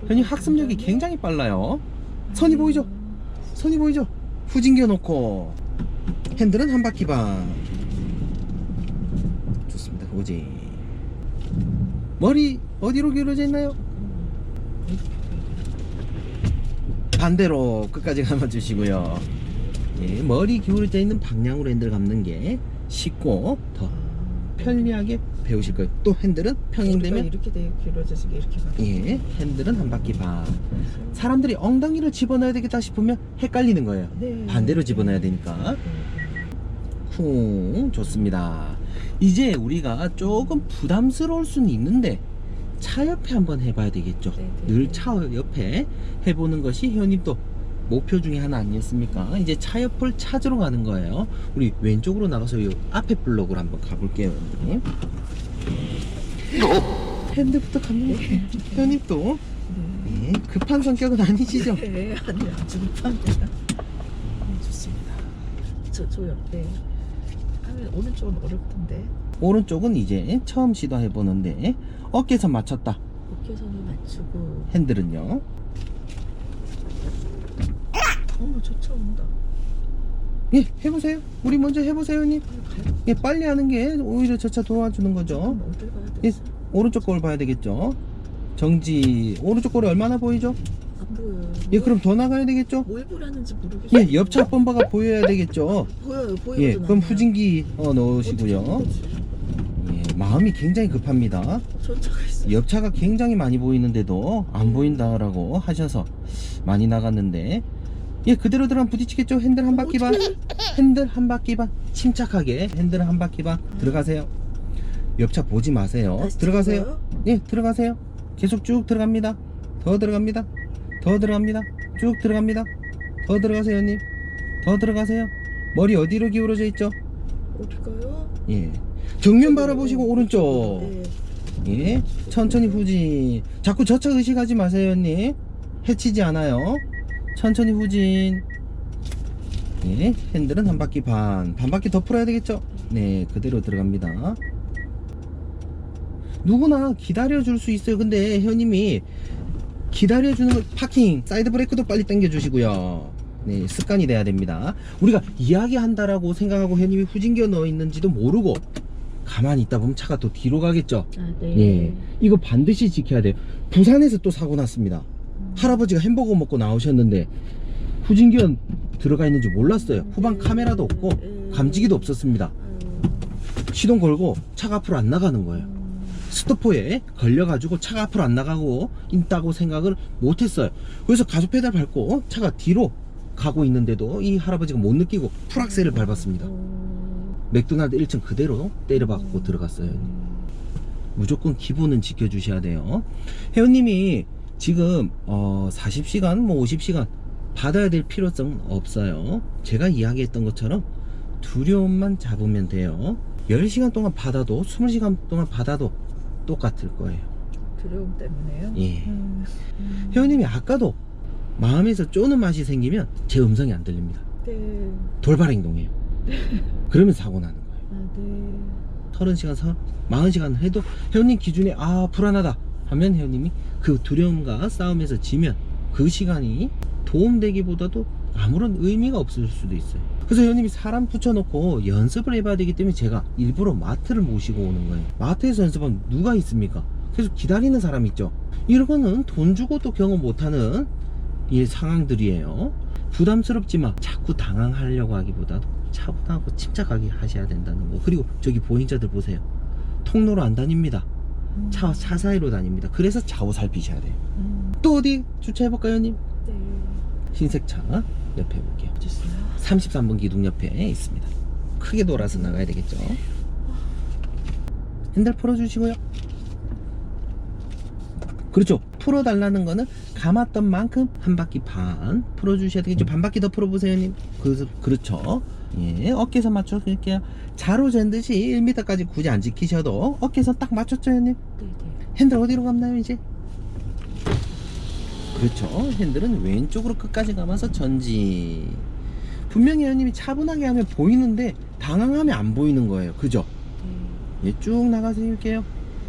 현이 학습력이 굉장히 빨라요. 선이 보이죠? 선이 보이죠? 후진겨 놓고 핸들은 한 바퀴 반. 좋습니다. 후진. 머리 어디로 기울어져 있나요? 반대로 끝까지 감아주시고요. 예, 머리 기울어져 있는 방향으로 핸들 감는 게 쉽고 더 편리하게 배우실 거예요. 또 핸들은 평행되면, 이렇게 돼 길어지게 이렇게 가. 예, 핸들은 한 바퀴 반. 사람들이 엉덩이를 집어넣어야 되겠다 싶으면 헷갈리는 거예요. 네. 반대로 집어넣어야 되니까. 쿵. 좋습니다. 이제 우리가 조금 부담스러울 수는 있는데 차 옆에 한번 해봐야 되겠죠. 네. 늘 차 옆에 해보는 것이 회원님도 목표 중에 하나 아니었습니까? 이제 차 옆을 찾으러 가는 거예요. 우리 왼쪽으로 나가서 이 앞에 블록으로 한번 가볼게요, 회원님. 핸드부터 가면 회원님 또 네, 급한 성격은 아니시죠? 네, 아니 아주 급합니다. 네, 좋습니다. 저 옆에 하면 오른쪽은 어렵던데. 오른쪽은 이제 처음 시도해보는데 어깨선 맞췄다. 어깨선을 맞추고. 핸들은요. 어머 쫓아온다. 예, 해보세요. 우리 먼저 해보세요, 형님. 가요? 예, 빨리 하는 게 오히려 저 차 도와주는 거죠. 어딜 가야 예, 되지? 오른쪽 거울 봐야 되겠죠. 정지. 오른쪽 거울이 얼마나 보이죠? 안 보여요. 예, 그럼 더 나가야 되겠죠. 뭘 보라는지 모르겠어요. 예, 옆차 범바가 보여야 되겠죠. 보여요. 보여요. 예, 그럼 후진기 넣으시고요. 예, 마음이 굉장히 급합니다. 전차가 있어. 옆차가 굉장히 많이 보이는데도 안 보인다라고 하셔서 많이 나갔는데, 예, 그대로 들어가면 부딪히겠죠. 핸들 한 바퀴 반. 핸들 한 바퀴 반. 침착하게 핸들 한 바퀴 반. 들어가세요. 옆차 보지 마세요. 다시 들어가세요. 들어가요? 예, 들어가세요. 계속 쭉 들어갑니다. 더 들어갑니다. 더 들어갑니다. 쭉 들어갑니다. 더 들어가세요, 형님. 더 들어가세요. 머리 어디로 기울어져 있죠? 어딜까요? 예. 정면 바라보시고 오른쪽. 네. 예. 천천히 후진. 자꾸 저차 의식하지 마세요, 형님. 해치지 않아요. 천천히 후진. 예. 핸들은 한 바퀴 반. 반 바퀴 더 풀어야 되겠죠? 네. 그대로 들어갑니다. 누구나 기다려줄 수 있어요. 근데 회원님이 기다려주는 거, 파킹, 사이드 브레이크도 빨리 당겨주시고요. 네, 습관이 돼야 됩니다. 우리가 이야기한다라고 생각하고 회원님이 후진기어 넣어 있는지도 모르고 가만히 있다 보면 차가 또 뒤로 가겠죠. 아, 네. 예, 이거 반드시 지켜야 돼요. 부산에서 또 사고 났습니다. 할아버지가 햄버거 먹고 나오셨는데 후진기어 들어가 있는지 몰랐어요. 후방 카메라도 없고 감지기도 없었습니다. 시동 걸고 차가 앞으로 안 나가는 거예요. 스토퍼에 걸려가지고 차가 앞으로 안 나가고 있다고 생각을 못했어요. 그래서 가속 페달 밟고 차가 뒤로 가고 있는데도 이 할아버지가 못 느끼고 풀악셀을 밟았습니다. 맥도날드 1층 그대로 때려박고 들어갔어요. 무조건 기본은 지켜주셔야 돼요. 회원님이 지금 40시간 뭐 50시간 받아야 될 필요성은 없어요. 제가 이야기했던 것처럼 두려움만 잡으면 돼요. 10시간 동안 받아도 20시간 동안 받아도 똑같을 거예요. 두려움 때문에요? 예. 회원님이 아까도 마음에서 쪼는 맛이 생기면 제 음성이 안 들립니다. 네. 돌발 행동이에요. 그러면 사고 나는 거예요. 아, 네. 30시간, 40시간 해도 회원님 기준에 불안하다 하면 회원님이 그 두려움과 싸움에서 지면 그 시간이 도움되기보다도 아무런 의미가 없을 수도 있어요. 그래서 회원님이 사람 붙여놓고 연습을 해봐야 되기 때문에 제가 일부러 마트를 모시고 오는 거예요. 마트에서 연습하면 누가 있습니까? 계속 기다리는 사람 있죠. 이런 거는 돈 주고도 경험 못하는 이 상황들이에요. 부담스럽지만 자꾸 당황하려고 하기보다도 차분하고 침착하게 하셔야 된다는 거. 그리고 저기 보행자들 보세요. 통로로 안 다닙니다. 차 사이로 다닙니다. 그래서 좌우 살피셔야 돼요. 또 어디 주차해볼까요, 형님? 네. 흰색 차 옆에 볼게요. 주세요. 33번 기둥 옆에 있습니다. 크게 돌아서 나가야 되겠죠. 핸들 풀어주시고요. 그렇죠. 풀어달라는 거는 감았던 만큼 한 바퀴 반 풀어주셔야 되겠죠. 반 바퀴 더 풀어보세요, 형님. 그렇죠. 예, 어깨선 맞춰줄게요. 자로 잰듯이 1m까지 굳이 안 지키셔도 어깨선 딱 맞췄죠, 형님? 네네. 핸들 어디로 감나요, 이제? 그렇죠. 핸들은 왼쪽으로 끝까지 감아서 전지. 분명히 형님이 차분하게 하면 보이는데 당황하면 안 보이는 거예요. 그죠? 네. 예, 쭉 나가세요.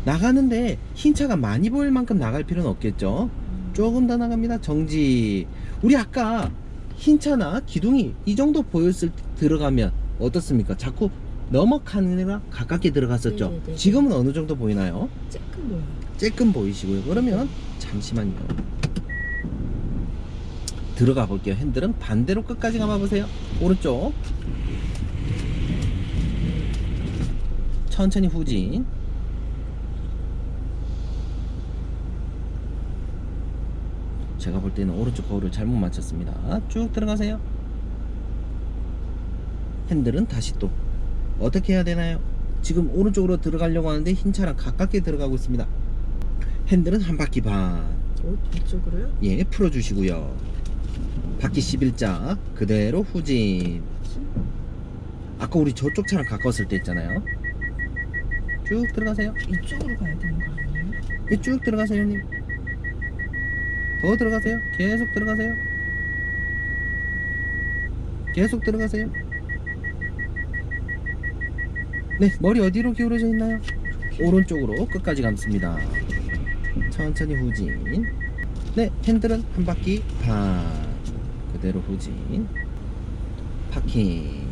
나가는데 흰 차가 많이 보일 만큼 나갈 필요는 없겠죠. 조금 더 나갑니다. 정지. 우리 아까 흰 차나 기둥이 이 정도 보였을 때 들어가면 어떻습니까? 자꾸 넘어가느라 가깝게 들어갔었죠. 네네네. 지금은 어느 정도 보이나요? 쬐끔 보여요. 쬐끔 보이시고요. 그러면 잠시만요. 들어가 볼게요. 핸들은 반대로 끝까지 감아보세요. 오른쪽. 천천히 후진. 제가 볼 때는 오른쪽 거울을 잘못 맞췄습니다. 쭉 들어가세요. 핸들은 다시 또 어떻게 해야 되나요? 지금 오른쪽으로 들어가려고 하는데 흰 차랑 가깝게 들어가고 있습니다. 핸들은 한 바퀴 반. 이쪽으로요? 예, 풀어주시고요. 바퀴 11자 그대로 후진. 아까 우리 저쪽 차랑 가까웠을 때 있잖아요. 쭉 들어가세요. 이쪽으로 가야 되는 거 아니에요? 예, 쭉 들어가세요, 형님. 더 들어가세요. 계속 들어가세요. 계속 들어가세요. 네, 머리 어디로 기울어져 있나요? 오른쪽으로 끝까지 감습니다. 천천히 후진. 네, 핸들은 한 바퀴 반. 그대로 후진. 파킹.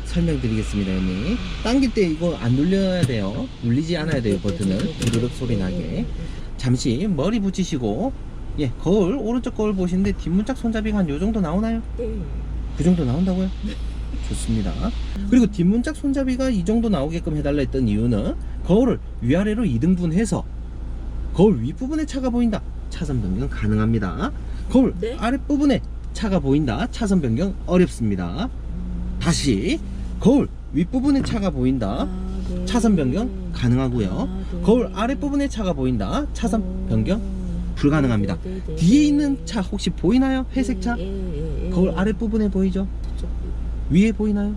설명드리겠습니다, 형님. 당길 때 이거 안 눌려야 돼요. 눌리지 않아야 돼요, 버튼을. 두르륵 소리 나게. 잠시 머리 붙이시고, 예, 거울, 오른쪽 거울 보시는데 뒷문짝 손잡이가 한 요 정도 나오나요? 네. 그 정도 나온다고요? 좋습니다. 그리고 뒷문짝 손잡이가 이 정도 나오게끔 해달라 했던 이유는 거울을 위아래로 2등분 해서 거울 윗부분에 차가 보인다. 차선 변경 가능합니다. 거울 네? 아랫부분에 차가 보인다. 차선 변경 어렵습니다. 다시 거울 윗부분에 차가 보인다. 네. 차선 변경 가능하고요. 네. 거울 아랫부분에 차가 보인다. 차선 변경 불가능합니다. 네. 뒤에 있는 차 혹시 보이나요? 회색 차? 거울 아랫부분에 보이죠? 위에 보이나요?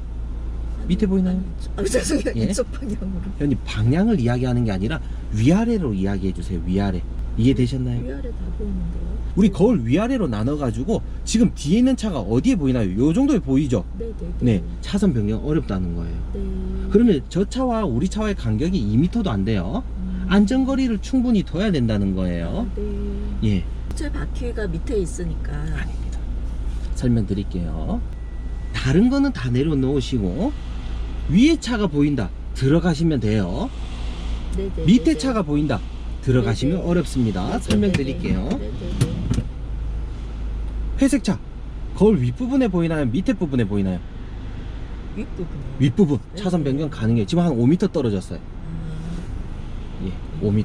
밑에 보이나요? 죄송해요. 예? 이쪽 방향으로. 형님, 방향을 이야기하는 게 아니라 위아래로 이야기해 주세요. 위아래. 이해되셨나요? 위아래 다 보이는데요. 우리 거울 위아래로 나눠 가지고 지금 뒤에 있는 차가 어디에 보이나요? 요 정도에 보이죠? 네네. 네, 차선 변경 어렵다는 거예요. 네. 그러면 저 차와 우리 차와의 간격이 2m도 안 돼요. 안전거리를 충분히 둬야 된다는 거예요. 네. 예, 제 바퀴가 밑에 있으니까. 아닙니다. 설명드릴게요. 다른 거는 다 내려놓으시고 위에 차가 보인다. 들어가시면 돼요. 네네. 밑에 차가 보인다. 들어가시면 네네. 어렵습니다. 네네. 설명드릴게요. 네네. 회색 차 거울 윗부분에 보이나요? 밑에 부분에 보이나요? 윗부분. 윗부분 네. 차선 변경 가능해요. 지금 한 5m 떨어졌어요. 예, 5m.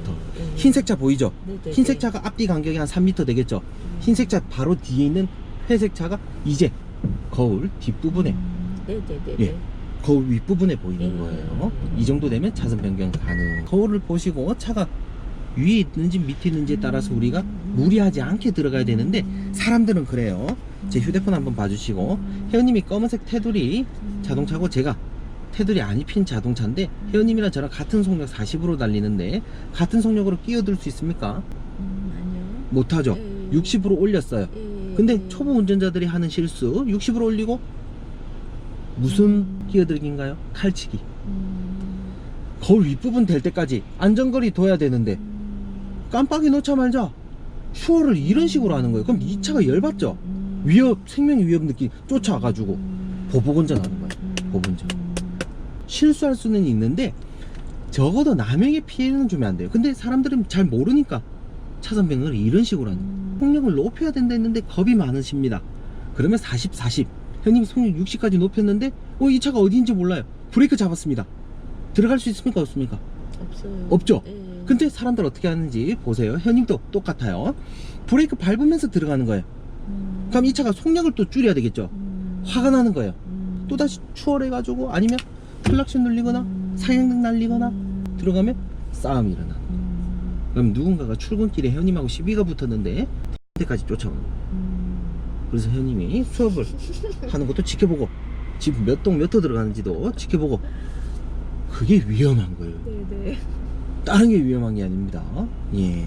흰색 차 보이죠? 네네. 흰색 차가 앞뒤 간격이 한 3m 되겠죠? 흰색 차 바로 뒤에 있는 회색 차가 이제 거울 뒷부분에 네네네. 예, 거울 윗부분에 보이는 네. 거예요. 이 정도 되면 차선 변경 가능. 거울을 보시고 차가 위에 있는지 밑에 있는지에 따라서 우리가 무리하지 않게 들어가야 되는데 사람들은 그래요. 제 휴대폰 한번 봐주시고 회원님이 검은색 테두리 자동차고 제가 테두리 안 입힌 자동차인데 회원님이랑 저랑 같은 속력 40으로 달리는데 같은 속력으로 끼어들 수 있습니까? 아니요. 못하죠. 60으로 올렸어요. 근데 초보 운전자들이 하는 실수 60으로 올리고 무슨 끼어들기인가요? 칼치기. 거울 윗부분 될 때까지 안전거리 둬야 되는데 깜빡이 놓자마자 슈어를 이런 식으로 하는 거예요. 그럼 이 차가 열받죠? 생명의 위협 느끼 쫓아와가지고 보복운전하는 거예요. 보복운전. 실수할 수는 있는데 적어도 남에게 피해는 주면 안 돼요. 근데 사람들은 잘 모르니까 차선 변경을 이런 식으로 하는 거예요. 속력을 높여야 된다 했는데 겁이 많으십니다. 그러면 40, 40. 형님 속력 60까지 높였는데 이 차가 어디인지 몰라요. 브레이크 잡았습니다. 들어갈 수 있습니까? 없습니까? 없어요. 없죠? 예. 근데 사람들 어떻게 하는지 보세요. 형님도 똑같아요. 브레이크 밟으면서 들어가는 거예요. 그럼 이 차가 속력을 또 줄여야 되겠죠. 화가 나는 거예요. 또다시 추월해가지고 아니면 클락션 눌리거나 사행등 날리거나 들어가면 싸움이 일어나. 그럼 누군가가 출근길에 회원님하고 시비가 붙었는데 그때까지 쫓아오는 거예요. 그래서 회원님이 수업을 하는 것도 지켜보고 집 몇 동 몇 호 들어가는지도 지켜보고 그게 위험한 거예요. 네네. 다른 게 위험한 게 아닙니다. 예.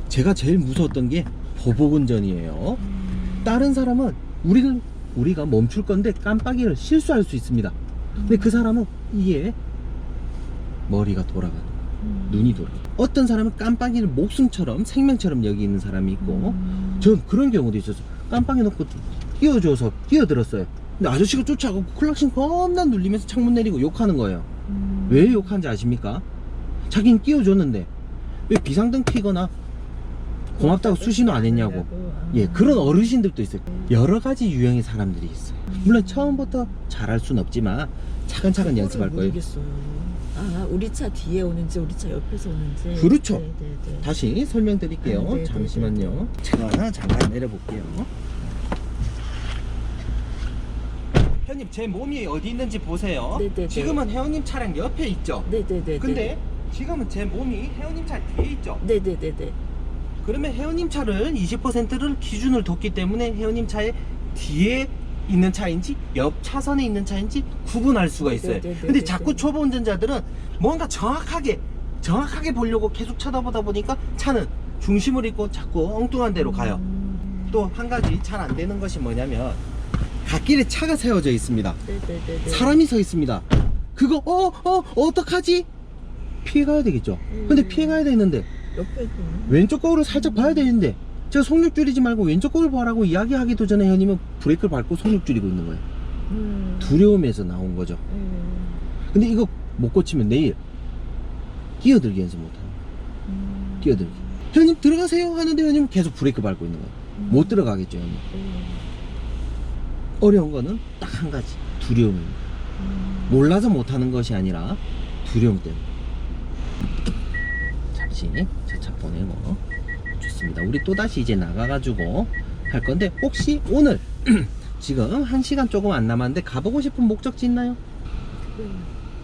제가 제일 무서웠던 게 보복운전이에요. 다른 사람은 우리가 멈출 건데 깜빡이를 실수할 수 있습니다. 근데 그 사람은 이게 머리가 돌아가는 거예요. 눈이 돌아가요. 어떤 사람은 깜빡이를 목숨처럼 생명처럼 여기는 사람이 있고 전 그런 경우도 있었어요. 깜빡이 놓고 끼워줘서 끼어들었어요. 근데 아저씨가 쫓아가고 클락션 겁나 눌리면서 창문 내리고 욕하는 거예요. 왜 욕하는지 아십니까? 자기는 끼워줬는데 왜 비상등 켜거나 고맙다고 수신호 안 했냐고. 예, 그런 어르신들도 있어요. 여러 가지 유형의 사람들이 있어요. 물론 처음부터 잘할 순 없지만 차근차근 연습할 거예요. 모르겠어요. 아, 우리 차 뒤에 오는지 우리 차 옆에서 오는지. 그렇죠. 네네네. 다시 설명드릴게요. 네네네. 잠시만요. 제가 잠깐 내려볼게요. 회원님 제 몸이 어디 있는지 보세요. 네네네. 지금은 회원님 차량 옆에 있죠. 네네네. 근데 지금은 제 몸이 회원님 차 뒤에 있죠. 네네네네. 그러면 회원님 차를 20%를 기준을 뒀기 때문에 회원님 차의 뒤에 있는 차인지 옆 차선에 있는 차인지 구분할 수가 있어요. 네네네네. 근데 자꾸 초보 운전자들은 뭔가 정확하게 보려고 계속 쳐다보다 보니까 차는 중심을 잃고 자꾸 엉뚱한 데로 가요. 또 한 가지 잘 안 되는 것이 뭐냐면 갓길에 차가 세워져 있습니다. 네네네네. 사람이 서 있습니다. 그거 어떡하지? 피해가야 되겠죠. 근데 피해가야 되는데 옆에도. 왼쪽 거울을 살짝 봐야 되는데 제가 속력 줄이지 말고 왼쪽 거울 보라고 이야기하기도 전에 형님은 브레이크를 밟고 속력 줄이고 있는 거예요. 두려움에서 나온 거죠. 근데 이거 못 고치면 내일 끼어들기 연습 못합니다. 끼어들기. 형님 들어가세요 하는데 형님은 계속 브레이크 밟고 있는 거예요. 못 들어가겠죠 형님. 어려운 거는 딱 한 가지, 두려움입니다. 몰라서 못하는 것이 아니라 두려움 때문에. 잠시 제 차 보내고. 좋습니다. 우리 또다시 이제 나가가지고 할 건데 혹시 오늘 지금 1시간 조금 안 남았는데 가보고 싶은 목적지 있나요?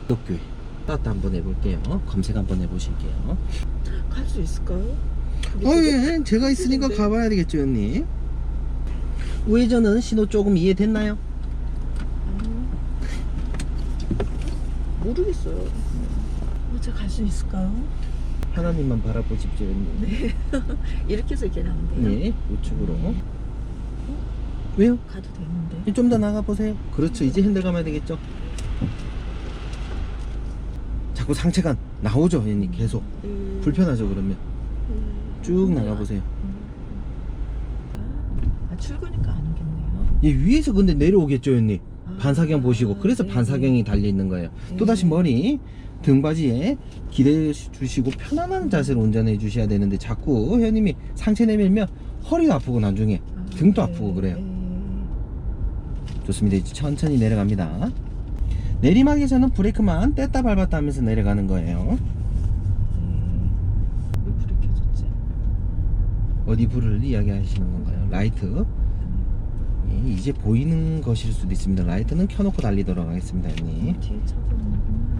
기독교회 스타트 한번 해볼게요. 검색 한번 해보실게요. 갈 수 있을까요? 예, 제가 있으니까 네. 가봐야 되겠죠 형님. 우회전은 신호 조금 이해됐나요? 모르겠어요. 제가 갈 수 있을까요? 하나님만 바라보십시오 형님. 이렇게 해서 이렇게 나면 돼요? 네, 우측으로. 왜요? 가도 되는데. 좀 더 나가보세요. 그렇죠. 이제 핸들 가면 되겠죠. 자꾸 상체가 나오죠 형님. 계속 불편하죠. 그러면 쭉 나가보세요. 출근이니까 안 오겠네요. 얘 위에서 근데 내려오겠죠 형님. 반사경 보시고. 그래서 네. 반사경이 달려있는 거예요. 네. 또다시 머리 등받이에 기대 주시고 편안한 자세로 운전해 주셔야 되는데 자꾸 형님이 상체 내밀면 허리가 아프고 나중에 등도 아프고 그래요. 좋습니다. 이제 천천히 내려갑니다. 내리막에서는 브레이크만 뗐다 밟았다 하면서 내려가는 거예요. 왜 불이 켜졌지? 어디 불을 이야기하시는 건가요? 라이트. 예, 이제 보이는 것일 수도 있습니다. 라이트는 켜놓고 달리도록 하겠습니다 형님. 뒤에 차가 오는구나.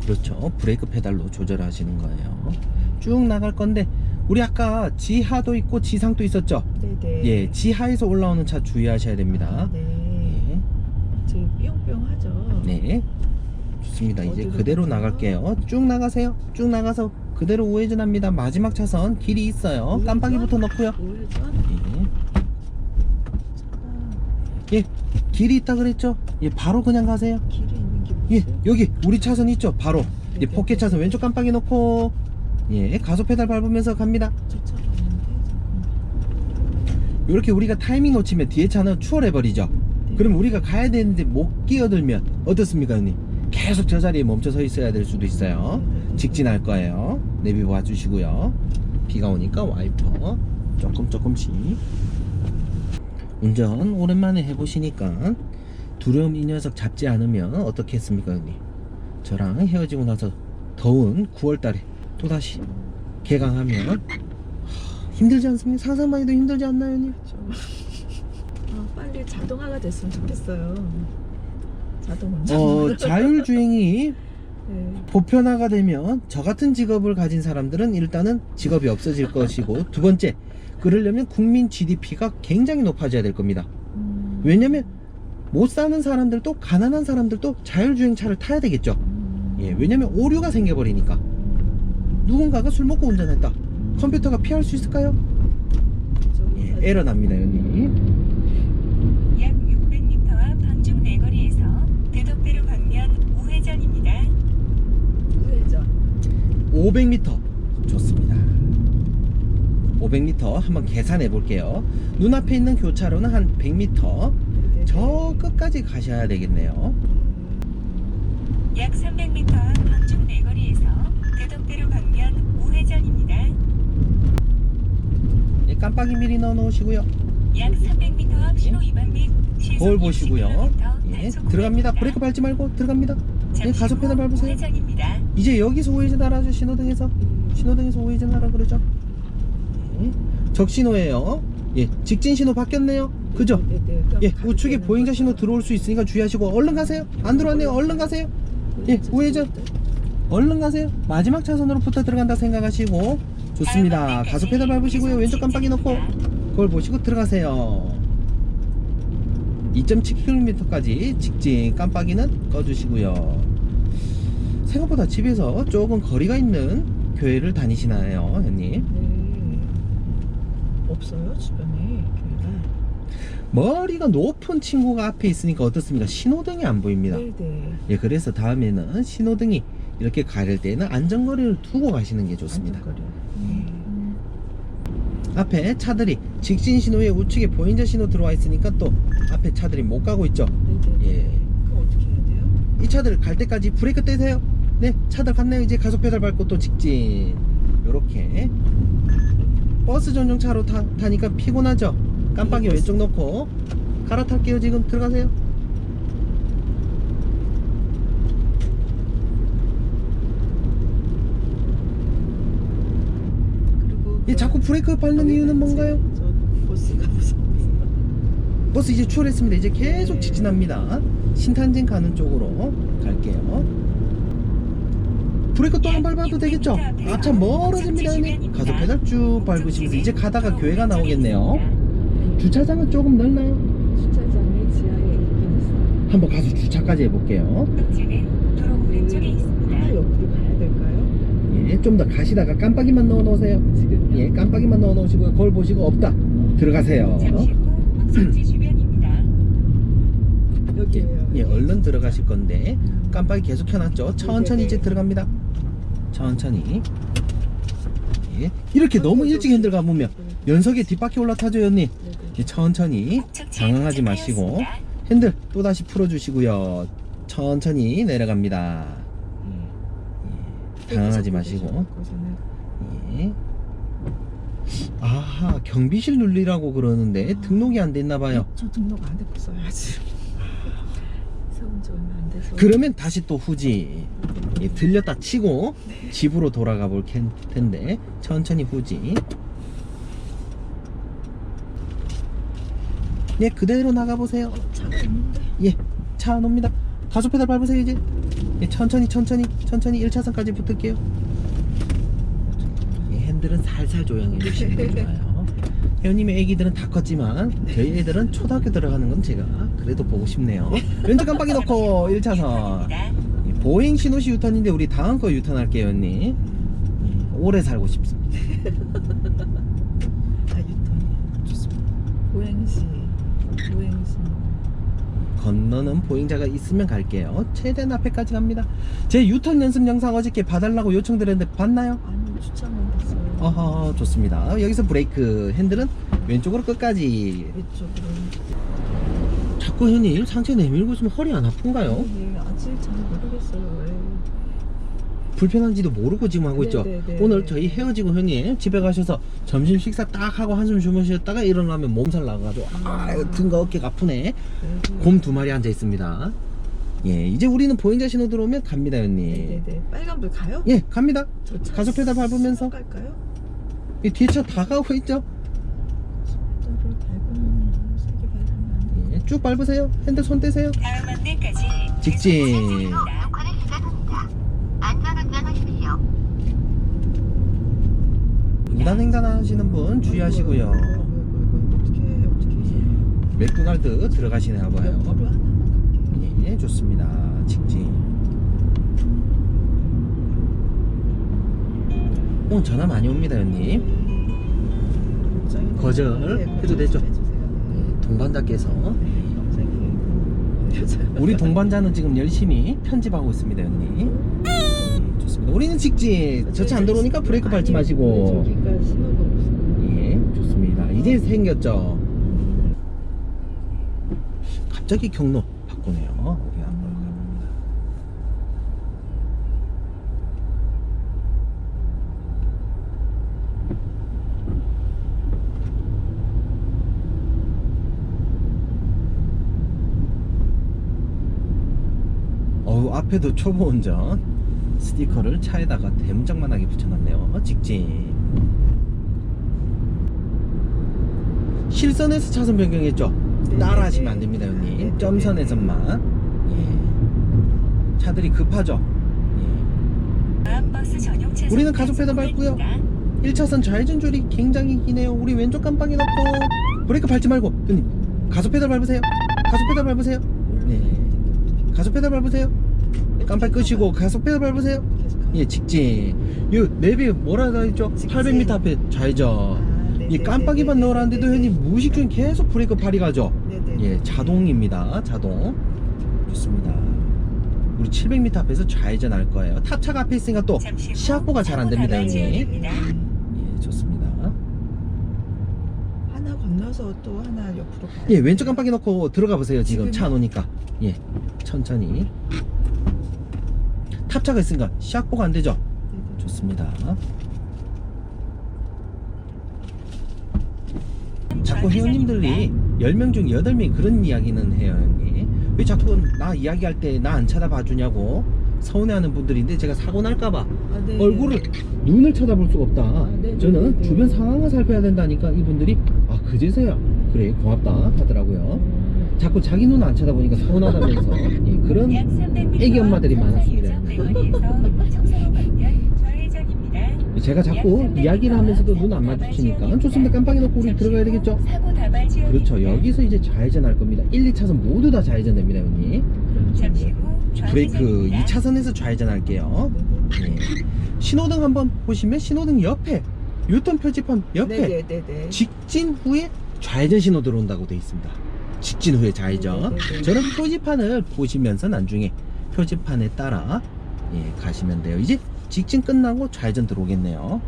그렇죠. 브레이크 페달로 조절하시는 거예요. 쭉 나갈 건데 우리 아까 지하도 있고 지상도 있었죠? 네네. 예, 지하에서 올라오는 차 주의하셔야 됩니다. 네. 지금 뿅뿅하죠. 네. 좋습니다. 이제 어디로 그대로 가나요? 나갈게요. 쭉 나가세요. 쭉 나가서 그대로 우회전합니다. 마지막 차선 길이 있어요. 우회전? 깜빡이부터 넣고요. 우회전? 예. 예, 길이 있다 그랬죠? 예, 바로 그냥 가세요. 길이 있는 게 예, 뭐지? 여기 우리 차선 있죠? 바로. 예, 네, 포켓 네, 차선 네. 왼쪽 깜빡이 넣고 예, 가속 페달 밟으면서 갑니다. 저 차가 없는데 잠깐만. 이렇게 우리가 타이밍 놓치면 뒤에 차는 추월해버리죠. 그럼 우리가 가야 되는데 못 끼어들면 어떻습니까, 형님? 계속 저 자리에 멈춰 서 있어야 될 수도 있어요. 직진할 거예요. 내비 봐주시고요. 비가 오니까 와이퍼 조금씩. 운전 오랜만에 해보시니까 두려움 이 녀석 잡지 않으면 어떻게 했습니까, 형님? 저랑 헤어지고 나서 더운 9월달에 또다시 개강하면 힘들지 않습니까? 상상만 해도 힘들지 않나요, 형님? 빨리 자동화가 됐으면 좋겠어요. 자동 운전. 자율주행이 네. 보편화가 되면 저 같은 직업을 가진 사람들은 일단은 직업이 없어질 것이고, 두 번째, 그러려면 국민 GDP가 굉장히 높아져야 될 겁니다. 왜냐면 못 사는 사람들도 가난한 사람들도 자율주행 차를 타야 되겠죠. 예, 왜냐면 오류가 생겨버리니까. 누군가가 술 먹고 운전했다. 컴퓨터가 피할 수 있을까요? 예, 에러 납니다, 형님. 약 600m 앞 방중 내거리에서 대덕대로 방면 우회전입니다. 우회전. 500m 좋습니다. 500m 한번 계산해 볼게요. 눈앞에 있는 교차로는 한 100m. 저 끝까지 가셔야 되겠네요. 약 300m 앞 방중 내거리에서 대덕대로 방면 우회전입니다. 예, 깜빡이 미리 넣어 놓으시고요. 약 300m 앞 신호 위반 및 시속 거울 보시고요. 60km 예, 단속 들어갑니다. 구간입니다. 브레이크 밟지 말고 들어갑니다. 예, 잠시 가속 페달 후 밟으세요. 우회전입니다. 이제 여기서 우회전 하라죠. 신호등에서 우회전 하라 그러죠. 예, 적신호예요. 예, 직진 신호 바뀌었네요. 그죠? 예, 우측에 보행자 신호 들어올 수 있으니까 주의하시고 얼른 가세요. 안 들어왔네요. 얼른 가세요. 예, 우회전. 얼른 가세요. 마지막 차선으로부터 들어간다 생각하시고 좋습니다. 가속 페달 밟으시고요. 왼쪽 깜빡이 넣고 그걸 보시고 들어가세요. 2.7km까지 직진. 깜빡이는 꺼주시고요. 생각보다 집에서 조금 거리가 있는 교회를 다니시나요, 형님? 네. 없어요 주변에 교회가. 머리가 높은 친구가 앞에 있으니까 어떻습니까? 신호등이 안 보입니다. 네네. 예, 그래서 다음에는 신호등이 이렇게 가릴 때는 안전거리를 두고 가시는 게 좋습니다. 안전거리. 앞에 차들이 직진 신호에 우측에 보행자 신호 들어와 있으니까 또 앞에 차들이 못 가고 있죠. 네네. 예, 그럼 어떻게 해야 돼요? 이 차들 갈 때까지 브레이크 떼세요. 네, 차들 갔네요. 이제 가속 페달 밟고 또 직진. 요렇게 버스 전용 차로 타니까 피곤하죠. 깜빡이 네, 왼쪽 놓고 갈아탈게요. 지금 들어가세요. 그리고 예, 자꾸 브레이크 밟는 이유는 뭔가요? 저 버스가 무서워서. 버스 이제 출했습니다. 이제 계속 직진합니다. 신탄진 가는 쪽으로 갈게요. 브레이크 또 안 밟아도 되겠죠? 앞차 멀어집니다. 형님. 가속 페달 쭉 밟으시면서 이제 가다가 교회가 나오겠네요. 주차장은 조금 넓나요? 주차장이 지하에 있긴 있어요. 한번 가서 주차까지 해볼게요. 목적지는 도로 오른쪽에 있습니다. 하나 옆으로 가야 될까요? 예, 좀 더 가시다가 깜빡이만 넣어 놓으세요. 지금요? 예, 깜빡이만 넣어 놓으시고 거울 보시고 없다. 들어가세요. 잠시 후 목적지 주변입니다. 여기에요. 예, 얼른 들어가실 건데 깜빡이 계속 켜놨죠. 천천히 네네. 이제 들어갑니다. 천천히. 예, 이렇게 너무 일찍 핸들 가보면 연석에 뒷바퀴 올라타죠, 언니. 네네. 예, 천천히 목적지에 당황하지 마시고 도착하였습니다. 핸들 또다시 풀어주시고요. 천천히 내려갑니다. 예, 당황하지 마시고. 예. 아하, 경비실 눌리라고 그러는데 등록이 안 됐나봐요. 저 등록 안 했고 써야지. 세운 지 얼마 안 돼서. 그러면 다시 또 후지. 예, 들렸다 치고 집으로 돌아가 볼 텐데 천천히 후지. 예, 그대로 나가보세요. 차가 있는데. 예, 차 안 옵니다. 가속 페달 밟으세요 이제. 예, 천천히 1차선까지 붙을게요. 예, 핸들은 살살 조용해 주시는 게 좋아요. 회원님의 애기들은 다 컸지만 저희 애들은 초등학교 들어가는 건 제가 그래도 보고 싶네요. 왼쪽 깜빡이 넣고 1차선. 예, 보행 신호시 유턴인데 우리 다음 거 유턴할게요, 언니. 예, 오래 살고 싶습니다. 아 유턴이 좋습니다. 보행시. 건너는 보행자가 있으면 갈게요. 최대한 앞에까지 갑니다. 제 유턴 연습 영상 어저께 봐달라고 요청드렸는데 봤나요? 아니 주차만 했어요. 어허, 좋습니다. 여기서 브레이크 핸들은 왼쪽으로 끝까지. 이쪽으로. 자꾸 형님 상체 내밀고 있으면 허리 안 아픈가요? 예, 아직 잘 모르겠어요. 예. 불편한지도 모르고 지금 하고 있죠. 네네네. 오늘 저희 헤어지고 형님 집에 가셔서 점심 식사 딱 하고 한숨 주무셨다가 일어나면 몸살 나가지고 등과 어깨가 아프네. 네. 곰 2마리 앉아 있습니다. 예, 이제 우리는 보행자 신호 들어오면 갑니다, 형님. 네네네. 빨간불 가요? 예, 갑니다. 저 차 가속 페달 밟으면서. 갈까요? 이 뒤에 차 다 가고 있죠. 페달을 밟으면 세게 밟으면 안 돼. 예, 쭉 밟으세요. 핸들 손 떼세요. 다음 안내까지 직진. 녹화를 시작합니다. 안전운전하십시오. 무단횡단 하시는 분 주의하시고요. 어떻게 맥도날드 들어가시나 봐요. 옆으로 하나만 갈게요. 예, 좋습니다. 직진. 오늘 전화 많이 옵니다, 형님. 갑자기 거절 네, 해도 되죠? 해주세요. 네. 동반자께서 갑자기 우리 동반자는 지금 열심히 편집하고 있습니다, 형님. 예, 좋습니다. 우리는 직진. 저 차 안 들어오니까 브레이크 밟지 마시고. 저기가 신호가 없어. 예, 좋습니다. 이제 생겼죠. 갑자기 경로 바꾸네요. 우리 한번 가봅니다. 앞에도 초보 운전 스티커를 차에다가 대문짝만하게 붙여놨네요. 직진. 실선에서 차선 변경했죠? 네, 따라 하시면 네. 안 됩니다, 형님. 네, 네, 점선에서만. 예. 차들이 급하죠? 예. 다음 버스 전용 차선 우리는 가속 페달 밟고요. 1차선 좌회전 줄이 굉장히 기네요. 우리 왼쪽 깜빡이 넣고 브레이크 밟지 말고 형님 가속 페달 밟으세요. 가속 페달 밟으세요. 네. 가속 페달 밟으세요. 깜빡이 끄시고 가속 페달 밟으세요. 예, 직진. 이 내비 뭐라 해야죠? 직진. 800m 앞에 좌회전. 이 깜빡이만 넣으라는데도 형님 무의식 중에 계속 브레이크 발이 가죠. 예, 자동입니다. 자동. 좋습니다. 우리 700m 앞에서 좌회전 할 거예요. 탑차가 앞에 있으니까 또 시야보가 잘 안 됩니다, 형님. 예, 좋습니다. 하나 건너서 또 하나 옆으로 가요. 예, 왼쪽 깜빡이 넣고 들어가 보세요. 지금 지금요? 차 안 오니까. 예, 천천히. 탑차가 있으니까 시야보가 안 되죠. 좋습니다. 자꾸 회원님들이 10명 중 8명이 그런 이야기는 해요, 형님. 왜 자꾸 나 이야기할 때 나 안 쳐다봐 주냐고 서운해하는 분들인데 제가 사고 날까봐 아, 네. 얼굴을 눈을 쳐다볼 수가 없다. 네, 저는 네, 네. 주변 상황을 살펴야 된다니까 이분들이 그제서야 그래 고맙다 하더라고요. 자꾸 자기 눈 안 쳐다보니까 서운하다면서 예, 그런 애기 엄마들이 많았습니다. 제가 자꾸 이야기를 하면서도 눈 안 마주치니까 좋습니다. 깜빡이 넣고 우리 들어가야 되겠죠? 그렇죠. 여기서 이제 좌회전 할 겁니다. 1, 2차선 모두 다 좌회전 됩니다, 형님. 잠시 후 브레이크 2차선에서 좌회전 할게요. 예. 신호등 한번 보시면 신호등 옆에 유턴 표지판 옆에 네네네. 직진 후에 좌회전 신호 들어온다고 되어 있습니다. 직진 후에 좌회전. 네네네. 저는 표지판을 보시면서 나중에 표지판에 따라 가시면 돼요. 이제 직진 끝나고 좌회전 들어오겠네요.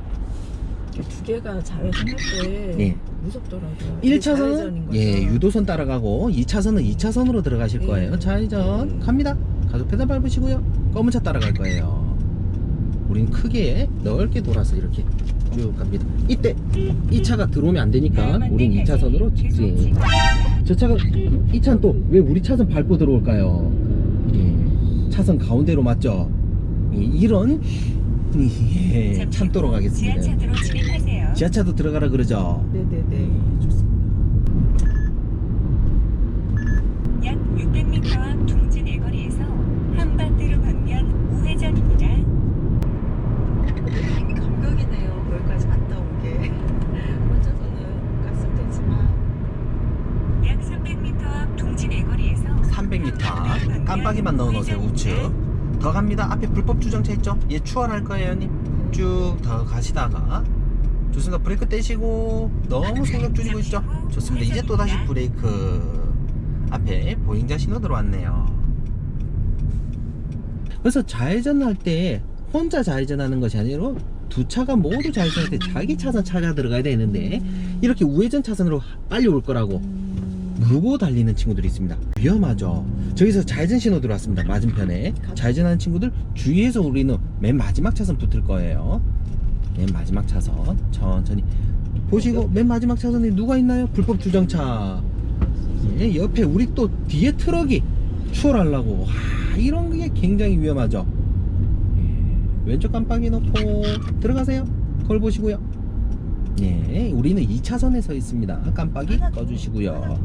두 개가 좌회전 할 때 네. 무섭더라고요. 1차선은 유도선 따라가고 2차선은 2차선으로 들어가실 네. 거예요. 좌회전 네. 갑니다. 가속 페달 밟으시고요. 검은 차 따라갈 거예요. 우린 크게 넓게 돌아서 이렇게 쭉 갑니다. 이때 이 차가 들어오면 안 되니까 우린 2차선으로 직진. 저 차가 이 차는 또 왜 우리 차선 밟고 들어올까요? 예, 차선 가운데로 맞죠? 이런 참도록 하겠습니다. 지하차도로 진입하세요. 지하차도 들어가라 그러죠? 네네네. 좋습니다. 약 600m 앞 둥지 내거리에서 한반대로 방면 우회전입니다. 감각이네요. 거기까지 갔다 오게. 혼자서는 갔을 테지만. 약 300m 앞 둥지 내거리에서 300m 앞 깜빡이만 넣어놓으세요. 우측 더 갑니다. 앞에 불법 주정차 있죠? 얘 추월할 거예요, 형님. 쭉 더 가시다가 좋습니다. 브레이크 떼시고 너무 속력 줄이고 있죠? 좋습니다. 이제 또 다시 브레이크. 앞에 보행자 신호 들어왔네요. 그래서 좌회전할 때 혼자 좌회전하는 것이 아니라 두 차가 모두 좌회전할 때 자기 차선 찾아 들어가야 되는데 이렇게 우회전 차선으로 빨리 올 거라고 모르고 달리는 친구들이 있습니다. 위험하죠. 저기서 좌회전 신호 들어왔습니다. 맞은편에 좌회전하는 친구들 주의해서 우리는 맨 마지막 차선 붙을 거예요. 맨 마지막 차선 천천히 보시고 맨 마지막 차선에 누가 있나요? 불법 주정차. 예, 옆에 우리 또 뒤에 트럭이 추월하려고. 와, 이런 게 굉장히 위험하죠. 예, 왼쪽 깜빡이 놓고 들어가세요. 거울 보시고요. 예, 우리는 2차선에 서 있습니다. 깜빡이 꺼주시고요.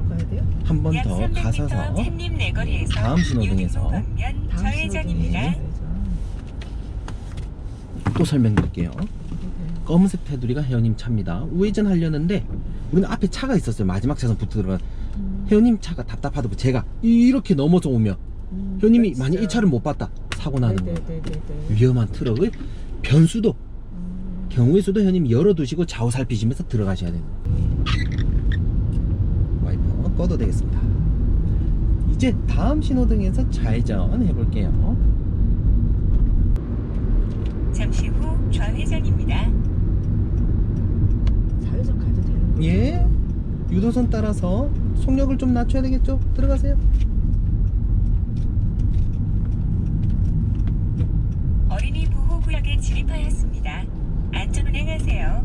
한 번 더 가서서 다음 신호등에서 좌회전입니다. 또 설명드릴게요. 검은색 테두리가 혜연님 차입니다. 우회전 하려는데 우리는 앞에 차가 있었어요. 마지막 차선 붙어 들어간 혜연님 차가 답답하다고 제가 이렇게 넘어져 오면 혜연님이 만약 이 차를 못 봤다 사고 나는 거예요. 위험한 트럭을 변수도 경우의 수도 혜연님이 열어두시고 좌우 살피시면서 들어가셔야 되는 거예요. 와이퍼 꺼도 되겠습니다. 이제 다음 신호등에서 좌회전 해볼게요. 잠시 후 좌회전입니다. 좌회전 가도 되는 거예요? 예, 유도선 따라서 속력을 좀 낮춰야 되겠죠? 들어가세요. 어린이 보호구역에 진입하였습니다. 안전운행하세요.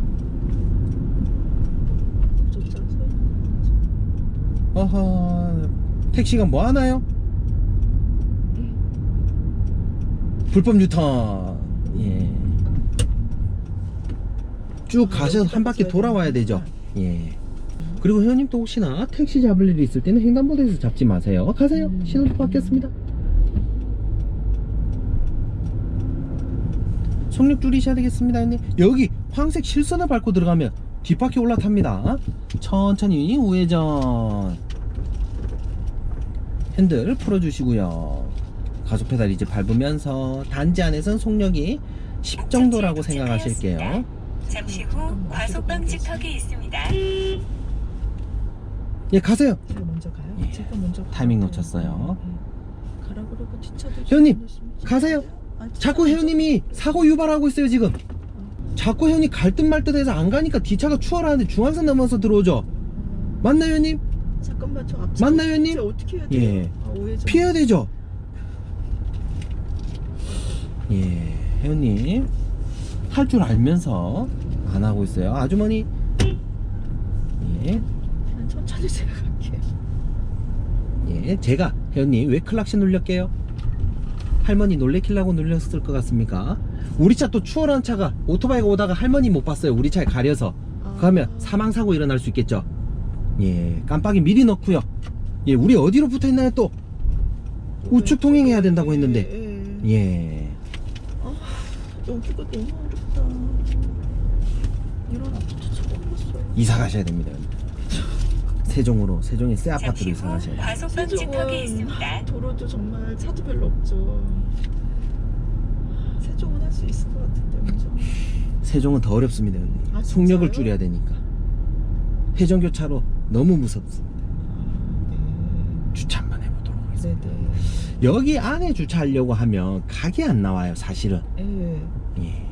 어허, 택시가 뭐 하나요? 불법 유턴. 예. 쭉 가셔서 한 바퀴 돌아와야 되죠. 예. 그리고 회원님 또 혹시나 택시 잡을 일이 있을 때는 횡단보도에서 잡지 마세요. 가세요. 신호도 바뀌었습니다. 속력 줄이셔야 되겠습니다, 형님. 여기 황색 실선을 밟고 들어가면 뒷바퀴 올라탑니다. 천천히 우회전. 핸들 풀어주시고요. 가속 페달 이제 밟으면서 단지 안에선 속력이 10 정도라고 생각하실게요. 잠시 후 과속 방지턱이 있습니다. 예, 가세요. 제가 먼저 가요? 예. 제가 먼저 타이밍 가요. 놓쳤어요. 예. 가라 그러고 뒷차도 회원님, 가세요. 자꾸 회원님이 사고 유발하고 있어요 지금. 자꾸 회원님 갈 듯 말 듯 해서 안 가니까 뒤차가 추월하는데 중앙선 넘어서 들어오죠. 맞나요 회원님? 잠깐만 저 앞차 맞나요, 회원님? 진짜 어떻게 해야 돼요? 예. 우회전. 피해야 되죠. 예, 회원님 할 줄 알면서 안 하고 있어요. 아주머니. 예, 그냥 천천히 제가 갈게요. 예, 제가 회원님 왜 클락신 눌렸게요? 할머니 놀래키려고 눌렸을 것 같습니까? 우리 차 또 추월하는 차가 오토바이가 오다가 할머니 못 봤어요. 우리 차에 가려서. 그러면 사망사고 일어날 수 있겠죠. 예, 깜빡이 미리 넣고요. 예, 우리 어디로 붙어 있나요 또? 우측 통행해야 된다고 했는데. 예. 예. 여기가 너무 어렵다. 이런 아파트 처음 봤어요. 이사 가셔야 됩니다. 세종으로, 세종의 새 아파트로 잠시 이사 후 가셔야 돼요. 과속 방지턱이 있습니다. 도로도 정말 차도 별로 없죠. 세종은 할 수 있을 것 같은데 먼저. 세종은 더 어렵습니다. 형님. 아, 속력을 진짜요? 줄여야 되니까. 회전교차로 너무 무섭습니다. 네. 주차 한번 해보도록 하겠습니다. 네네. 여기 안에 주차하려고 하면 각이 안 나와요, 사실은. 예. 예.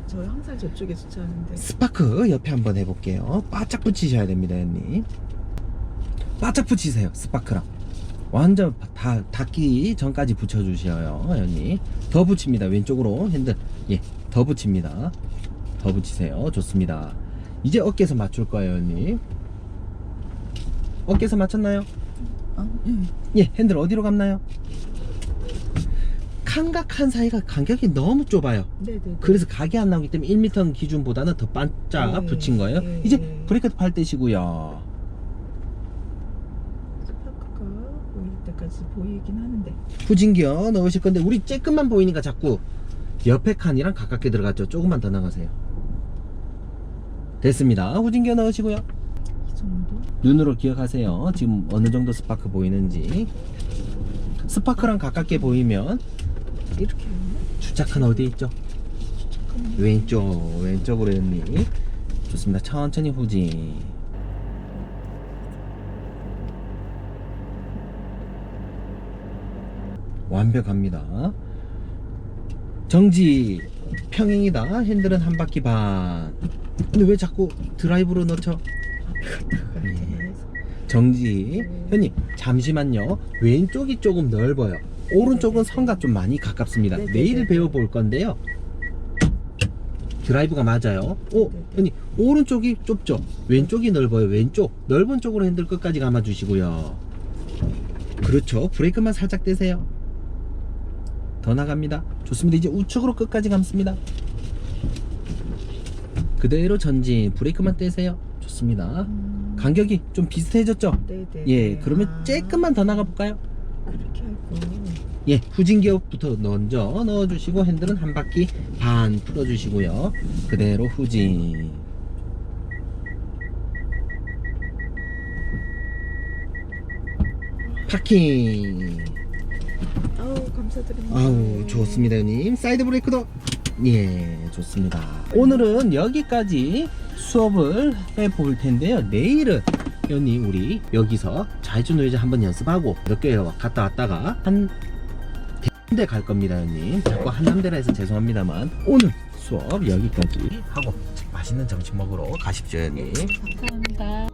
저 항상 저쪽에 주차하는데. 스파크 옆에 한번 해볼게요. 바짝 붙이셔야 됩니다, 형님. 바짝 붙이세요, 스파크랑. 완전 다 닿기 전까지 붙여주셔요, 형님. 더 붙입니다, 왼쪽으로 핸들. 예, 더 붙입니다. 더 붙이세요. 좋습니다. 이제 어깨에서 맞출 거예요, 형님. 어깨에서 맞췄나요? 예, 핸들 어디로 감나요? 칸과 칸 사이가 간격이 너무 좁아요. 네네. 그래서 각이 안 나오기 때문에 1m 기준보다는 더 반짝 네, 붙인 거예요. 네, 이제 네. 브레이크 발 떼시고요. 스파크가 보일 때까지 보이긴 하는데. 후진기어 넣으실 건데 우리 쬐끔만 보이니까 자꾸 옆에 칸이랑 가깝게 들어갔죠. 조금만 더 나가세요. 됐습니다. 후진기어 넣으시고요. 이 정도? 눈으로 기억하세요. 지금 어느 정도 스파크 보이는지. 스파크랑 가깝게 보이면 이렇게 했나? 주차칸 어디에 있죠? 잠깐만. 왼쪽으로 했니? 좋습니다. 천천히 후진. 완벽합니다. 정지. 평행이다. 핸들은 한 바퀴 반. 근데 왜 자꾸 드라이브로 넣죠? 네. 정지. 현님 잠시만요. 왼쪽이 조금 넓어요. 오른쪽은 선과 좀 많이 가깝습니다. 네네네. 내일 배워볼 건데요. 드라이브가 맞아요. 오, 네네. 현님 오른쪽이 좁죠? 왼쪽이 넓어요. 왼쪽 넓은 쪽으로 핸들 끝까지 감아주시고요. 그렇죠. 브레이크만 살짝 떼세요. 더 나갑니다. 좋습니다. 이제 우측으로 끝까지 감습니다. 그대로 전진. 브레이크만 떼세요. 좋습니다. 간격이 좀 비슷해졌죠? 네네. 예, 그러면 조금만 더 나가볼까요? 그렇게 할거. 예, 후진 기어부터 먼저 넣어주시고 핸들은 한 바퀴 반 풀어주시고요. 그대로 후진. 파킹. 아우 감사드립니다. 아우 좋습니다 형님. 사이드 브레이크도 예 좋습니다. 오늘은 여기까지 수업을 해볼 텐데요. 내일은 형님 우리 여기서 좌회전 우회전 한번 연습하고 이렇게 갔다 왔다가 한 대군데 갈 겁니다 형님. 자꾸 한남대라 해서 죄송합니다만 오늘 수업 여기까지 하고 맛있는 점심 먹으러 가십시오 형님. 감사합니다.